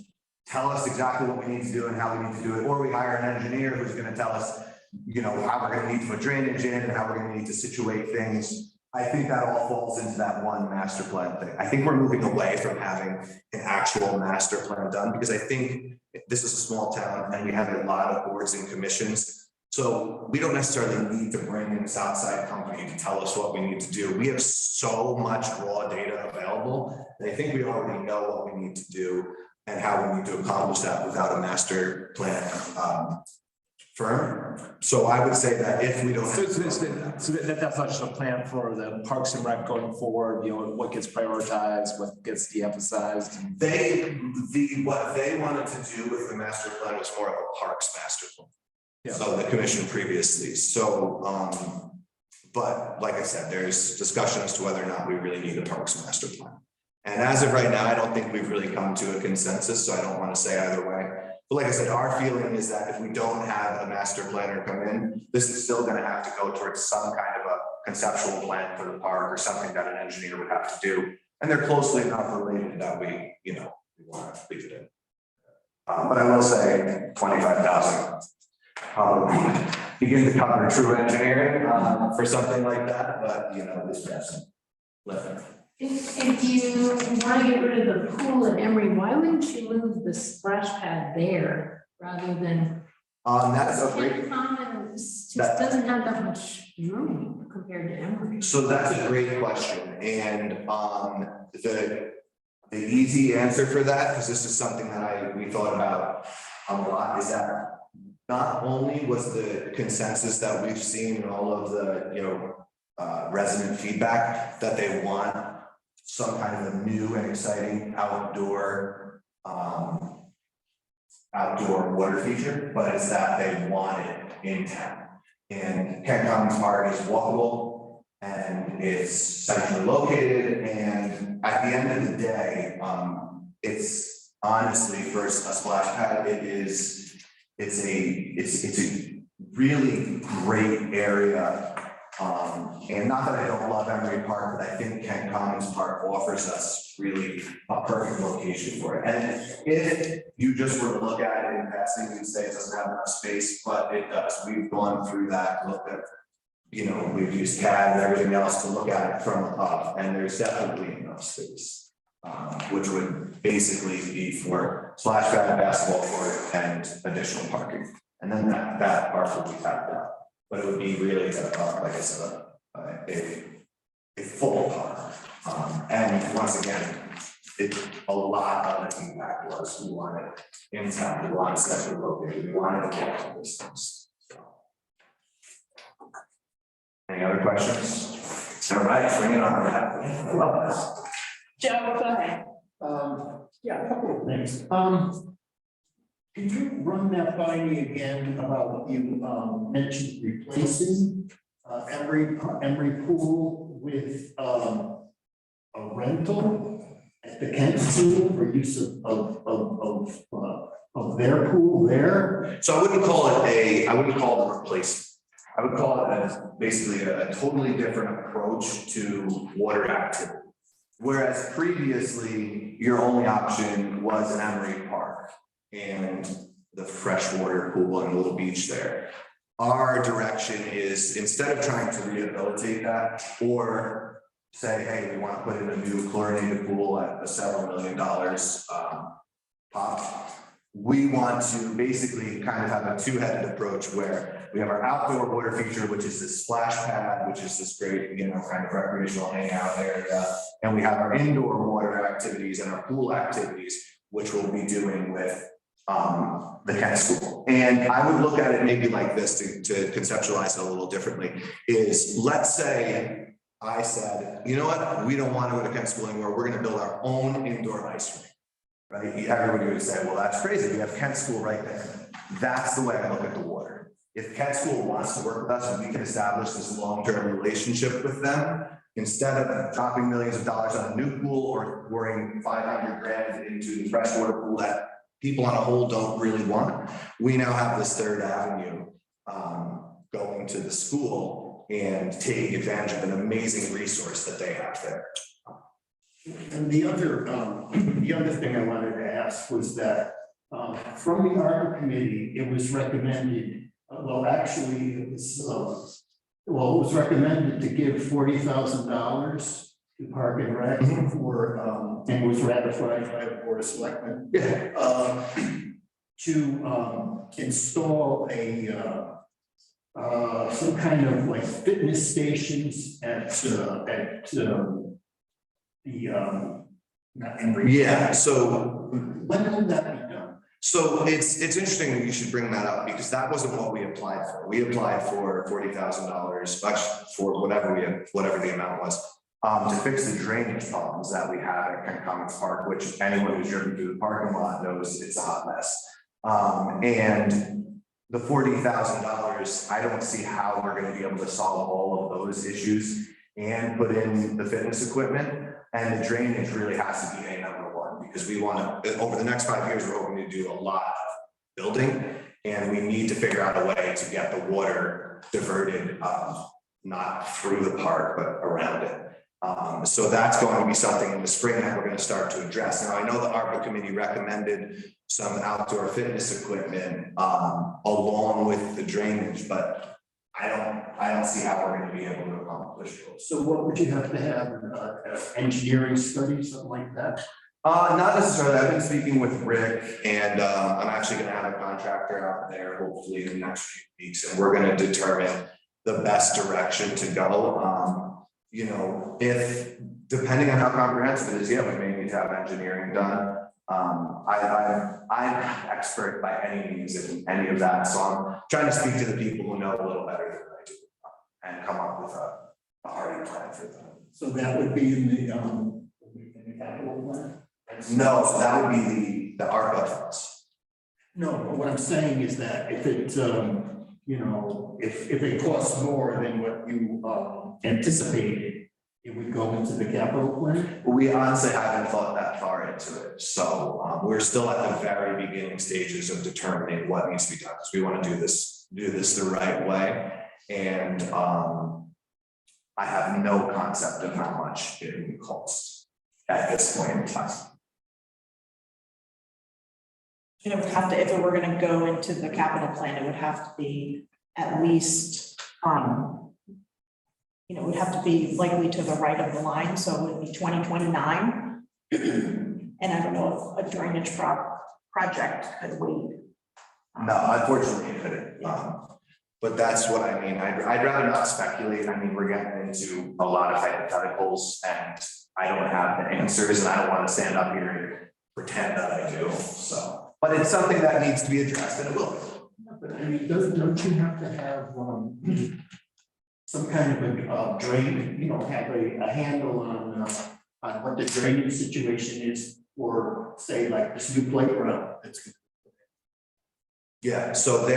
tell us exactly what we need to do and how we need to do it, or we hire an engineer who's gonna tell us, how we're gonna need to put drainage in and how we're gonna need to situate things. I think that all falls into that one master plan thing. I think we're moving away from having an actual master plan done, because I think this is a small town and we have a lot of boards and commissions. So we don't necessarily need to bring in this outside company to tell us what we need to do. We have so much raw data available, and I think we already know what we need to do and how we need to accomplish that without a master plan firm. So I would say that if we don't. So that's not just a plan for the Parks and Rec going forward, what gets prioritized, what gets de-emphasized? What they wanted to do with the master plan was more of a parks master plan. Yeah. So the commission previously, but like I said, there's discussion as to whether or not we really need a parks master plan. And as of right now, I don't think we've really come to a consensus, so I don't want to say either way. But like I said, our feeling is that if we don't have a master planner come in, this is still going to have to go towards some kind of a conceptual plan for the park or something that an engineer would have to do. And they're closely enough related that we want to leave it in. But I will say 25,000 probably begin to cover true engineering for something like that, but this person. If you want to get rid of the pool at Emery, why wouldn't you move the splash pad there rather than? That's a great. Kent Commons just doesn't have that much room compared to Emery. So that's a great question, and the easy answer for that, because this is something that we thought about a lot, is that not only was the consensus that we've seen in all of the resident feedback that they want some kind of a new and exciting outdoor water feature, but it's that they want it in town. And Kent Commons Park is walkable and it's centrally located, and at the end of the day, it's honestly, for a splash pad, it's a really great area. And not that I don't love Emery Park, but I think Kent Commons Park offers us really a perfect location for it. And if you just were to look at it in passing, you'd say it doesn't have enough space, but it does. We've gone through that, looked at, we've used CAD and everything else to look at it from above, and there's definitely enough space. Which would basically be for splash pad, basketball court, and additional parking. And then that part would be tapped out. But it would be really, like I said, a full park. And once again, a lot of the feedback was we want it in town, we want it centrally located, we want it in walking distance. Any other questions? All right, bring it on. I love this. Joe, go ahead. Yeah, a couple of things. Can you run that by me again about what you mentioned replacing Emery Pool with a rental at the Kent Pool for use of their pool there? So I wouldn't call it a replacement. I would call it basically a totally different approach to water activity. Whereas previously, your only option was an Emery Park and the freshwater pool and the little beach there. Our direction is, instead of trying to rehabilitate that or say, hey, we want to put in a new chlorinated pool at several $1 million pop, we want to basically kind of have a two-headed approach where we have our outdoor water feature, which is this splash pad, which is this great, kind of recreational hangout area. And we have our indoor water activities and our pool activities, which we'll be doing with the Kent School. And I would look at it maybe like this to conceptualize it a little differently, is let's say I said, you know what, we don't want to go to Kent School anymore, we're gonna build our own indoor ice rink. Right, everybody would say, well, that's crazy, we have Kent School right there. That's the way I look at the water. If Kent School wants to work with us and we can establish this long-term relationship with them, instead of dropping millions of dollars on a new pool or pouring 500 grand into the freshwater pool that people on a whole don't really want, we now have this third avenue going to the school and taking advantage of an amazing resource that they have there. And the other thing I wanted to ask was that, from the ARPA committee, it was recommended, it was recommended to give $40,000 to Park and Rec for, and was ratified by the Board of Selectmen. To install some kind of like fitness stations at Yeah, so when will that be done? So it's interesting that you should bring that up because that wasn't what we applied for. We applied for $40,000, actually for whatever the amount was, to fix the drainage problems that we have at Kent Commons Park, which anyone who's driven through the parking lot knows it's a hot mess. And the $40,000, I don't see how we're going to be able to solve all of those issues and put in the fitness equipment. And the drainage really has to be a number one because we want to, over the next 5 years, we're hoping to do a lot of building. And we need to figure out a way to get the water diverted, not through the park, but around it. So that's going to be something in the spring that we're going to start to address. Now, I know the ARPA committee recommended some outdoor fitness equipment along with the drainage, but I don't see how we're going to be able to accomplish those. So what would you have to have, engineering study, something like that? Not necessarily. I've been speaking with Rick and I'm actually going to have a contractor out there hopefully in the next few weeks, and we're going to determine the best direction to go. You know, if depending on how comprehensive it is, yeah, we may need to have engineering done. I'm not expert by any means in any of that, so I'm trying to speak to the people who know a little better than I do and come up with a hardy plan for them. So that would be in the capital plan? No, so that would be the ARPA funds. No, but what I'm saying is that if it, you know, if it costs more than what you anticipated, it would go into the capital plan? We honestly haven't thought that far into it, so we're still at the very beginning stages of determining what needs to be done, because we want to do this the right way. And I have no concept of how much it would cost at this point in time. And it would have to, if it were gonna go into the capital plan, it would have to be at least, you know, it would have to be likely to the right of the line, so it would be 2029. And I don't know if a drainage project could wait. No, unfortunately it couldn't. But that's what I mean. I'd rather not speculate. I mean, we're getting into a lot of hypotheticals and I don't have the answers and I don't want to stand up here and pretend that I do, so. But it's something that needs to be addressed and it will. But I mean, don't you have to have some kind of a drain, you know, have a handle on what the drainage situation is, or say like this new playground that's. Yeah, so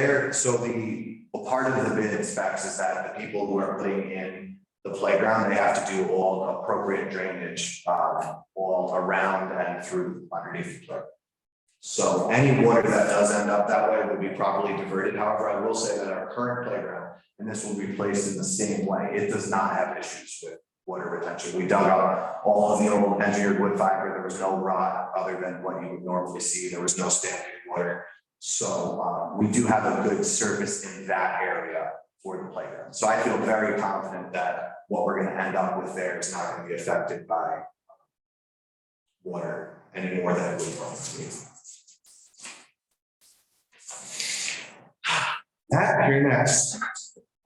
part of the bid specs is that the people who are putting in the playground, they have to do all appropriate drainage all around and through underneath the playground. So any water that does end up that way will be properly diverted. However, I will say that our current playground, and this will be placed in the same way, it does not have issues with water retention. We dug out all of the old engineered wood fiber. There was no rot other than what you would normally see. There was no stagnant water. So we do have a good surface in that area for the playground. So I feel very confident that what we're going to end up with there is not going to be affected by water any more than it would normally be. Matt, you're next.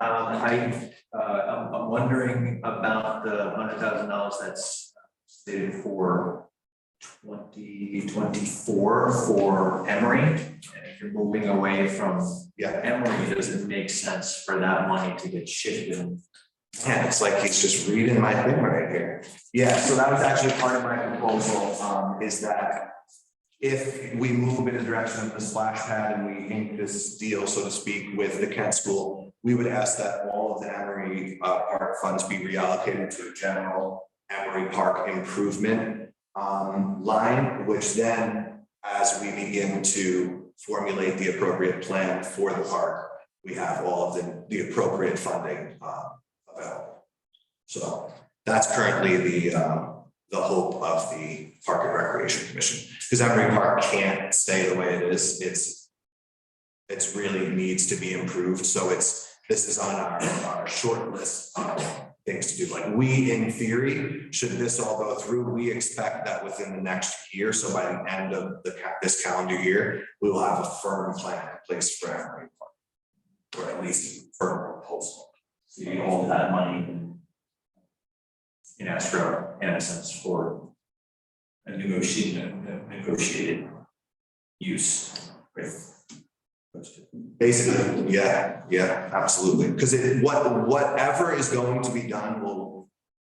I'm wondering about the $100,000 that's stated for 2024 for Emory. And if you're moving away from Emory, does it make sense for that money to get shifted? Yeah, it's like he's just reading my thing right here. Yeah, so that was actually part of my proposal, is that if we move in the direction of the splash pad and we ink this deal, so to speak, with the Kent School, we would ask that all of the Emory Park funds be reallocated to a general Emory Park improvement line, which then, as we begin to formulate the appropriate plan for the park, we have all of the appropriate funding available. So that's currently the hope of the Park and Recreation Commission, because Emory Park can't stay the way it is. It's really needs to be improved. So this is on our short list of things to do. Like, we, in theory, should this all go through, we expect that within the next year, so by the end of this calendar year, we will have a firm plan in place for Emory Park, or at least a firm proposal. So you hold that money in escrow, in a sense, for a negotiated use with. Basically, yeah, absolutely. Because whatever is going to be done will,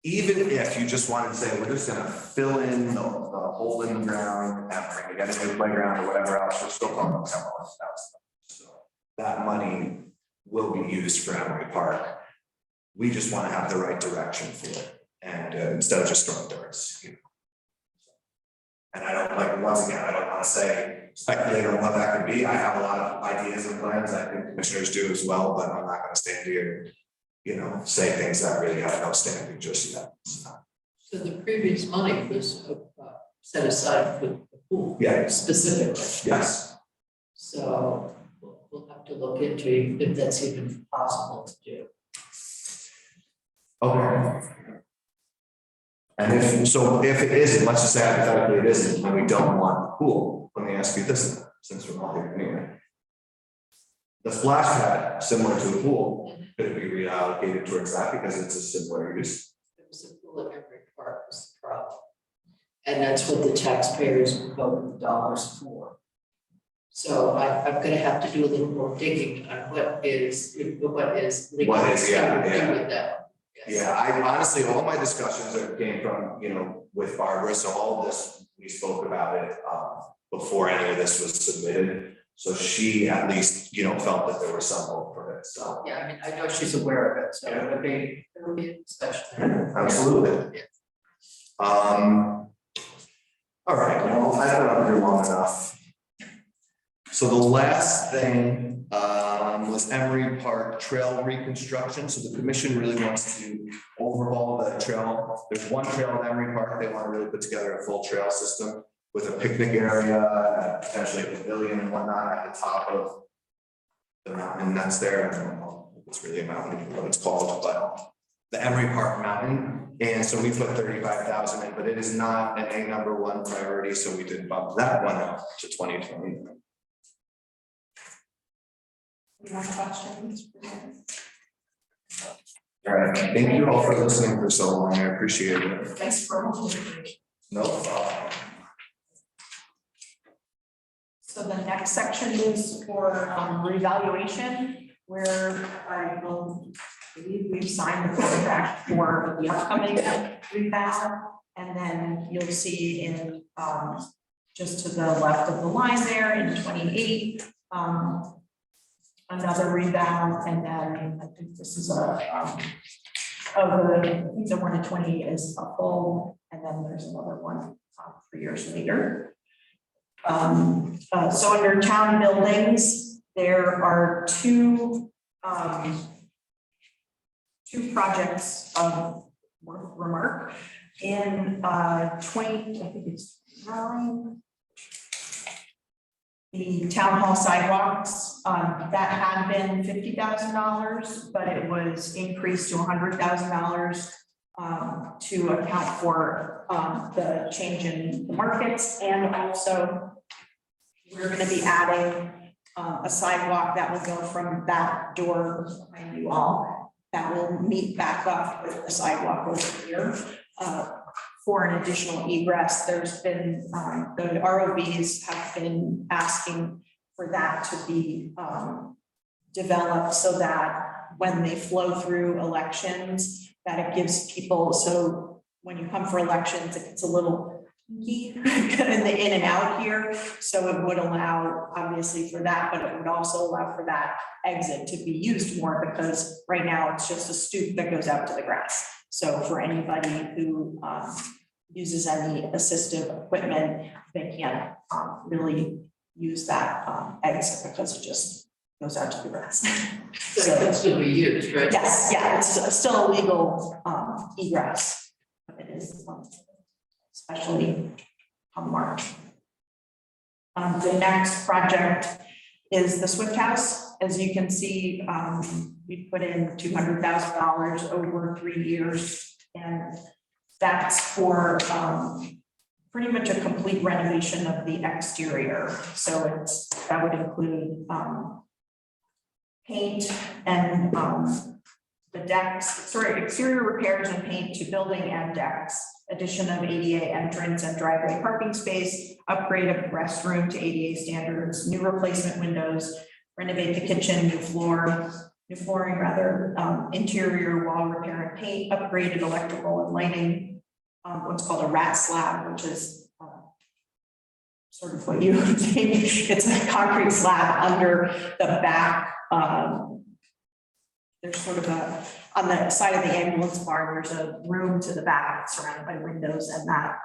even if you just wanted to say, we're just gonna fill in the hole in the ground, and we got a new playground or whatever else, we're still talking about someone else. So that money will be used for Emory Park. We just want to have the right direction for it, and instead of just throwing darts, you know. And I don't, like, once again, I don't want to speculate on what that could be. I have a lot of ideas and plans. I think commissioners do as well, but I'm not going to stand here, you know, say things that really have no standing just yet. So the previous money was set aside for the pool. Yeah. Specifically. Yes. So we'll have to look into if that's even possible to do. Okay. And if it isn't, let's just say hypothetically it isn't, and we don't want the pool, let me ask you this, since we're all here anyway. The splash pad, similar to a pool, could it be reallocated towards that because it's a similar use? It was a pool at Emory Park was the problem. And that's what the taxpayers voted the dollars for. So I'm gonna have to do a little more digging on what is legal What is, yeah. with that. Yes. Yeah, I honestly, all my discussions that came from, you know, with Barbara, so all of this, we spoke about it before any of this was submitted. So she at least, you know, felt that there was some hope for it, so. Yeah, I mean, I know she's aware of it, so Yeah. it would be a discussion. Absolutely. All right, well, I don't know if you're long enough. So the last thing was Emory Park Trail reconstruction. So the commission really wants to overhaul the trail. There's one trail in Emory Park. They want to really put together a full trail system with a picnic area, potentially a pavilion and whatnot at the top of the mountain that's there. I don't know if it's really a mountain, what it's called, but the Emory Park Mountain. And so we put 35,000 in, but it is not an A number one priority. So we did bump that one up to 2020. Any more questions? All right, thank you all for listening for so long. I appreciate it. Thanks for. No problem. So the next section is for revaluation, where I believe we've signed the contract for the upcoming reval. And then you'll see in just to the left of the line there in 28, another rebound, and then I think this is I think the one in 20 is a full, and then there's another one 3 years later. So under town buildings, there are two projects of worth remark. In 20, I think it's 9. The town hall sidewalks, that had been $50,000, but it was increased to $100,000 to account for the change in the markets. And also, we're going to be adding a sidewalk that will go from that door behind you all, that will meet back up with the sidewalk over here. For an additional egress, there's been, the ROVs have been asking for that to be developed so that when they flow through elections, that it gives people, so when you come for elections, it's a little key in the in and out here. So it would allow, obviously, for that, but it would also allow for that exit to be used more, because right now it's just a stoop that goes out to the grass. So for anybody who uses any assistive equipment, they can't really use that exit because it just goes out to the grass. So it can still be used, right? Yes, yeah, it's still a legal egress. It is, especially on March. The next project is the Swift House. As you can see, we put in $200,000 over 3 years, and that's for pretty much a complete renovation of the exterior. So that would include paint and the decks, exterior repairs and paint to building and decks, addition of ADA entrance and driveway parking space, upgrade of the restroom to ADA standards, new replacement windows, renovate the kitchen, new flooring rather, interior wall repair and paint, upgraded electrical and lighting, what's called a rat slab, which is sort of what you think. It's a concrete slab under the back. There's sort of on the side of the ambulance barn, there's a room to the back surrounded by windows, and that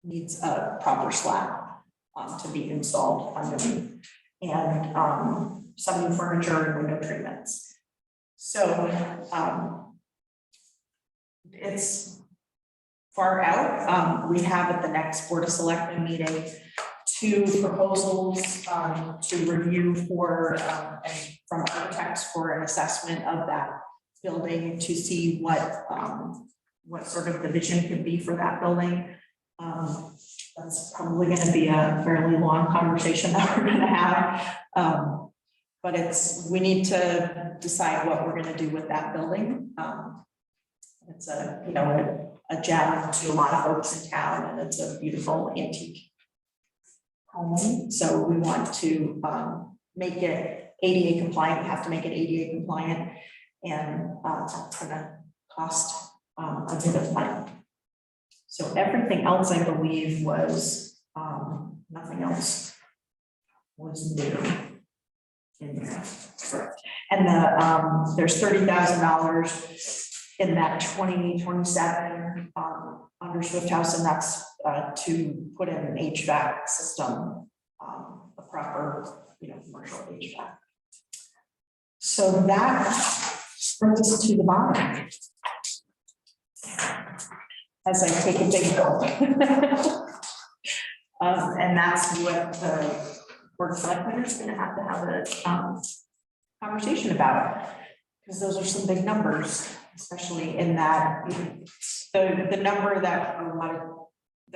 needs a proper slab to be installed underneath, and some new furniture and window treatments. So it's far out. We have at the next Board of Selectmen meeting 2 proposals to review for and from architects for an assessment of that building to see what sort of the vision could be for that building. That's probably going to be a fairly long conversation that we're going to have. But we need to decide what we're going to do with that building. It's a gem to a lot of folks in town, and it's a beautiful antique home. So we want to make it ADA compliant. We have to make it ADA compliant, and that's going to cost a bit of money. So everything else, I believe, was nothing else was new in there. And there's $30,000 in that 2027 under Swift House, and that's to put in an HVAC system, a proper, commercial HVAC. So that brings us to the bottom. As I take a big gulp. And that's what the Board of Selectmen is going to have a conversation about, because those are some big numbers, especially in that the number that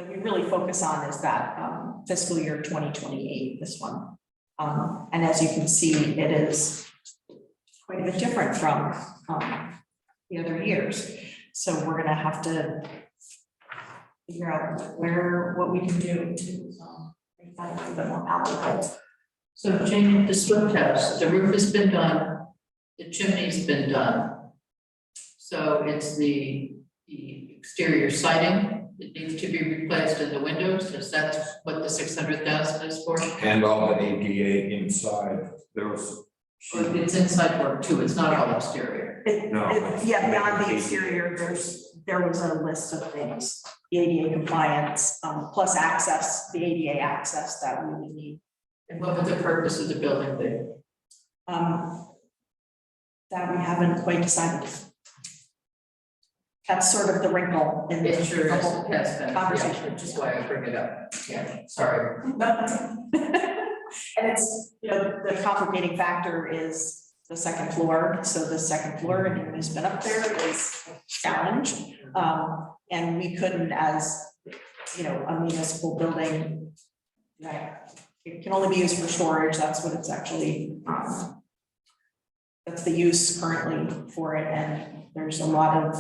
we really focus on is that fiscal year 2028, this one. And as you can see, it is quite a bit different from the other years. So we're going to have to figure out what we can do to make that a little bit more palatable. So Jane, the Swift House, the roof has been done, the chimney's been done. So it's the exterior siding that needs to be replaced in the windows. Is that what the 600,000 is for? And all the ADA inside, there was. Or it's inside work too, it's not all exterior. Yeah, beyond the exterior, there was a list of things, the ADA compliance, plus access, the ADA access that we would need. And what would the purpose of the building be? That we haven't quite decided. That's sort of the wrinkle in It sure the is, whole has been, conversation. which is why I bring it up. Yeah, sorry. And it's, the complicating factor is the second floor. So the second floor, and who's been up there, is a challenge. And we couldn't, as a municipal building, right, it can only be used for storage, that's what it's actually, that's the use currently for it, and there's a lot of,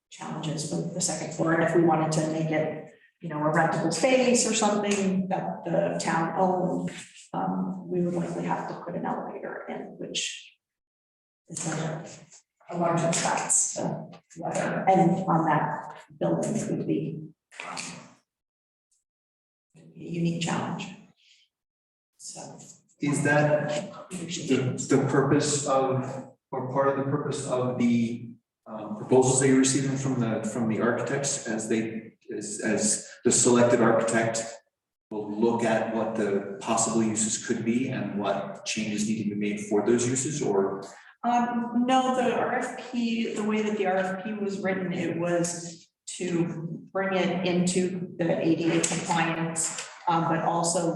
challenges with the second floor, and if we wanted to make it, you know, a rentable space or something that the town owned, we would likely have to put an elevator in, which is a large expense, whether, and on that building, it would be a unique challenge. So. Is that the purpose of, or part of the purpose of the proposals that you're receiving from the architects as the selected architect will look at what the possible uses could be and what changes need to be made for those uses, or? No, the RFP, the way that the RFP was written, it was to bring it into the ADA compliance, but also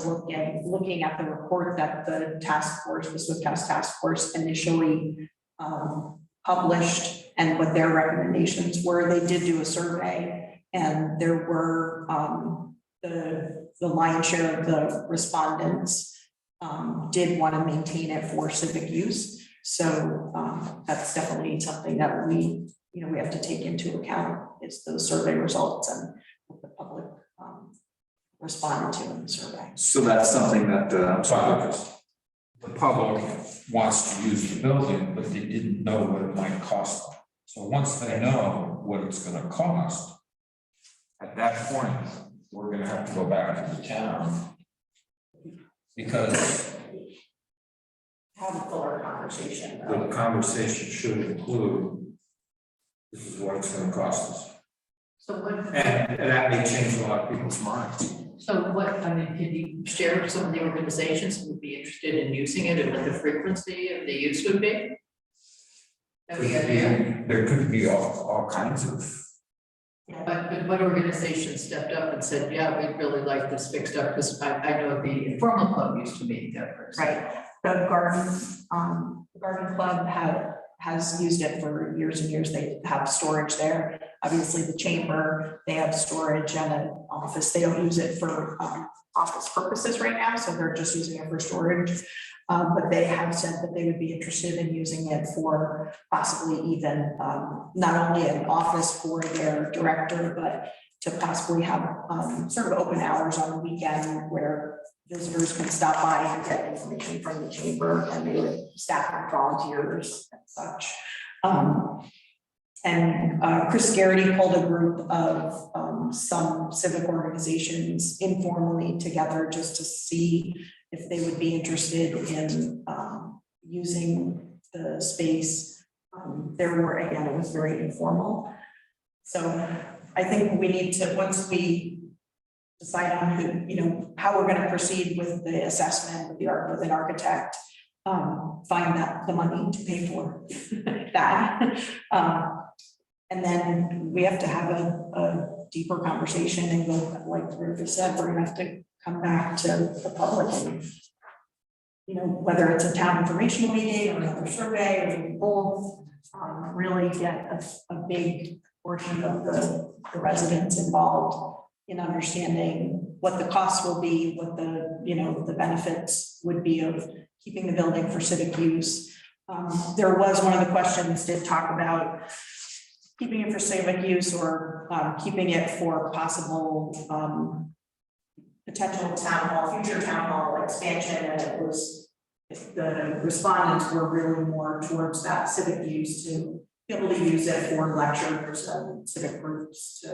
looking at the report that the task force, the Swift House Task Force initially published and what their recommendations were. They did do a survey, and there were the lion's share of the respondents did want to maintain it for civic use. So that's definitely something that we have to take into account, is those survey results and what the public responded to in the survey. So that's something that The public wants to use the building, but they didn't know what it might cost them. So once they know what it's gonna cost, at that point, we're gonna have to go back to the town. Because Have a fuller conversation. the conversation should include, this is what it's gonna cost us. So what, And that may change a lot of people's minds. so what, I mean, can you share some of the organizations who would be interested in using it and what the frequency of the use would be? Have we got there? There could be all kinds of, But what organization stepped up and said, yeah, we'd really like this fixed up, because I know the informal club used to meet that person. Right, the garden club has used it for years and years. They have storage there. Obviously, the chamber, they have storage and an office. They don't use it for office purposes right now, so they're just using it for storage. But they have said that they would be interested in using it for possibly even not only an office for their director, but to possibly have sort of open hours on the weekend where visitors can stop by and get information from the chamber, and they would staff with volunteers and such. And Chris Garrity pulled a group of some civic organizations informally together just to see if they would be interested in using the space. There were, again, it was very informal. So I think we need to, once we decide on who, how we're going to proceed with the assessment with an architect, find the money to pay for that. And then we have to have a deeper conversation and go, like Ruth said, we're gonna have to come back to the public and, whether it's a town informational meeting or another survey or both, really get a big portion of the residents involved in understanding what the costs will be, what the benefits would be of keeping the building for civic use. There was one of the questions did talk about keeping it for civic use or keeping it for possible potential town hall, future town hall expansion, and it was, the respondents were really more towards that civic use, to be able to use it for lectures and civic groups to.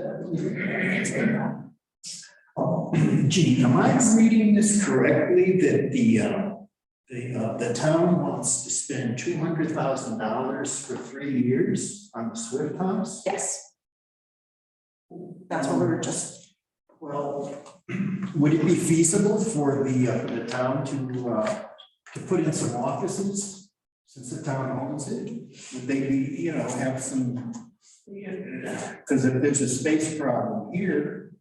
Gee, am I reading this correctly, that the town wants to spend $200,000 for 3 years on the Swift House? Yes. That's what we were just. Well, would it be feasible for the town to put in some offices, since the town owns it? Would they be, have some, because if there's a space problem here,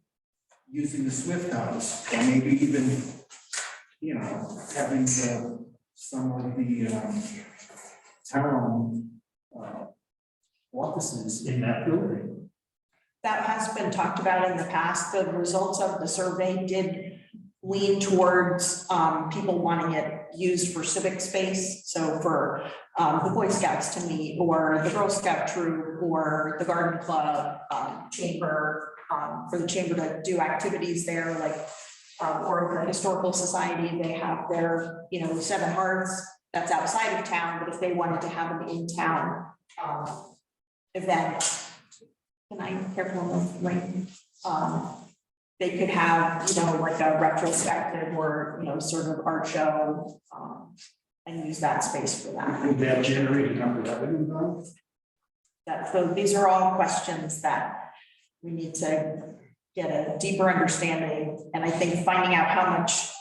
using the Swift House, and maybe even, having some of the town offices in that building. That has been talked about in the past. The results of the survey did lean towards, people wanting it used for civic space. So for, the Boy Scouts to meet, or the Girl Scout troop, or the garden club, chamber, for the chamber to do activities there, like, or the historical society, they have their, Seven Hearts, that's outside of town, but if they wanted to have an in-town, event. Can I careful of rain? They could have, like a retrospective or, sort of art show, and use that space for that. Would that generate enough revenue though? So these are all questions that we need to get a deeper understanding, and I think finding out how much,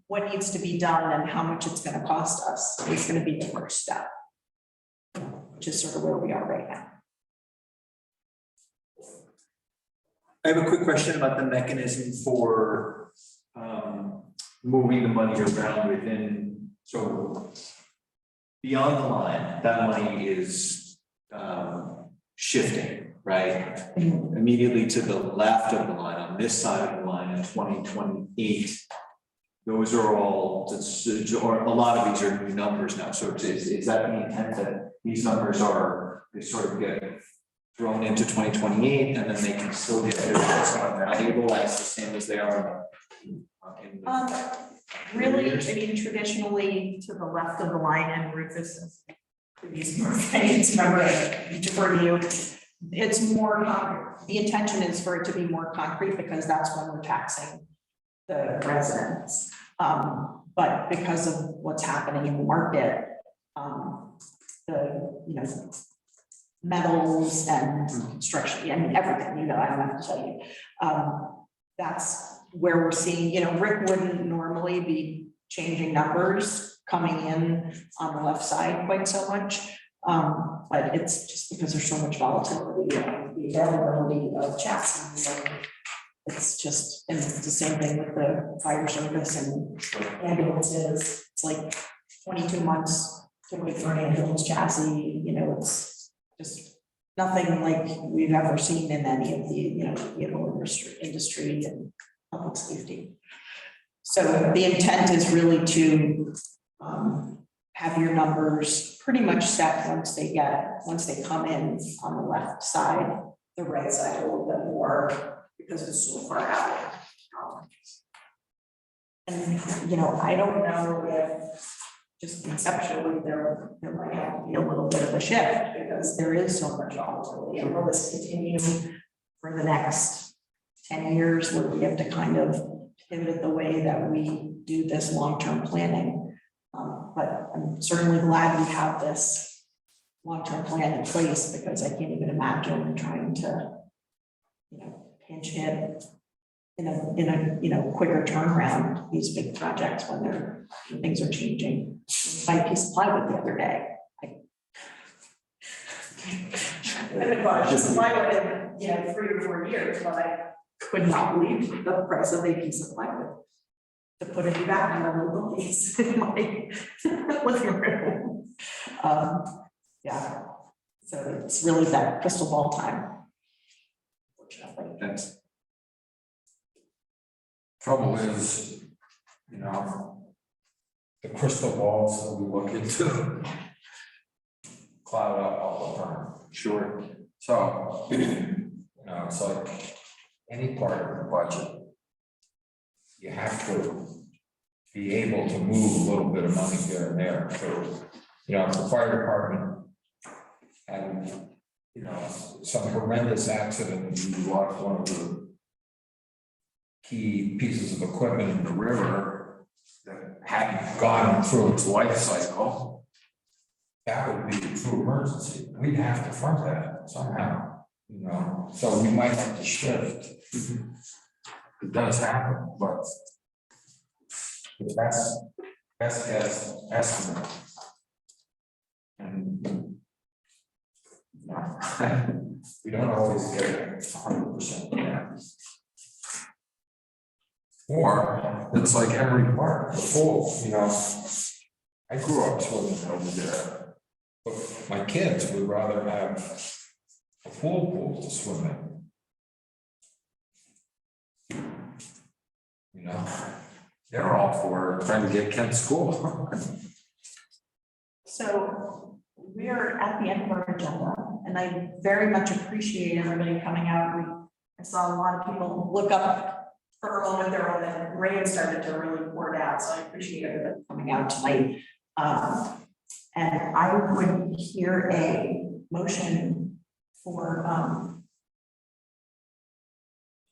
what needs to be done and how much it's gonna cost us is gonna be the first step, which is sort of where we are right now. I have a quick question about the mechanism for moving the money around within, so beyond the line, that money is shifting, right? Immediately to the left of the line, on this side of the line in 2028. Those are all, or a lot of these are new numbers now, so is that the intent that these numbers are, they sort of get thrown into 2028 and then they can still get their valuable as the same as they are in the Really, I mean, traditionally, to the left of the line, and Rufus, previous member, I defer to you. It's more, the intention is for it to be more concrete, because that's when we're taxing the residents. But because of what's happening in the market, the, metals and construction, I mean, everything, I don't have to tell you. That's where we're seeing, Rick wouldn't normally be changing numbers coming in on the left side quite so much. But it's just because there's so much volatility and the availability of chassis. So it's just, and it's the same thing with the fire service and ambulances. It's like 22 months to wait for an ambulance chassis, it's just nothing like we've ever seen in any of the, industry and public safety. So the intent is really to have your numbers pretty much set once they come in on the left side, the right side a little bit more because it's so far out. And I don't know if just conceptually there might have to be a little bit of a shift because there is so much volatility. And will this continue for the next 10 years where we have to kind of pivot the way that we do this long-term planning? But I'm certainly glad we have this long-term plan in place because I can't even imagine trying to, pinch hit in a quicker turnaround, these big projects when things are changing. My piece of plywood the other day. I bought a piece of plywood in, 3 or 4 years, but I could not believe the price of a piece of plywood to put it back on a little piece in my living room. Yeah, so it's really that crystal ball time. Fortunately. Thanks. Trouble is, the crystal balls that we look into cloud up all the time. Sure. So, it's like any part of the budget, you have to be able to move a little bit of money here and there. So, if the fire department had, some horrendous accident, you lost one of the key pieces of equipment in the river that hadn't gone through its life cycle, that would be a true emergency. We'd have to fund that somehow, so we might have to shift. It does happen, but that's best guess estimate. And we don't always get it 100% yeah. Or it's like every park, the pool, I grew up swimming over there. But my kids would rather have a pool to swim in. They're all for trying to get Kent School. So we're at the end of our agenda, and I very much appreciate everybody coming out. I saw a lot of people look up for a moment there, and the rain started to really pour down, so I appreciate everybody coming out tonight. And I would hear a motion for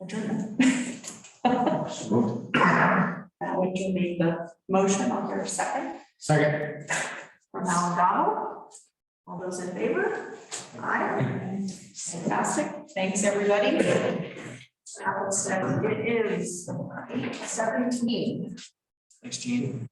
adjournment. Would you make the motion on your second? Second. From Alan Donald. All those in favor? Aye. Fantastic. Thanks, everybody. It is 8:17. Thanks, Gene.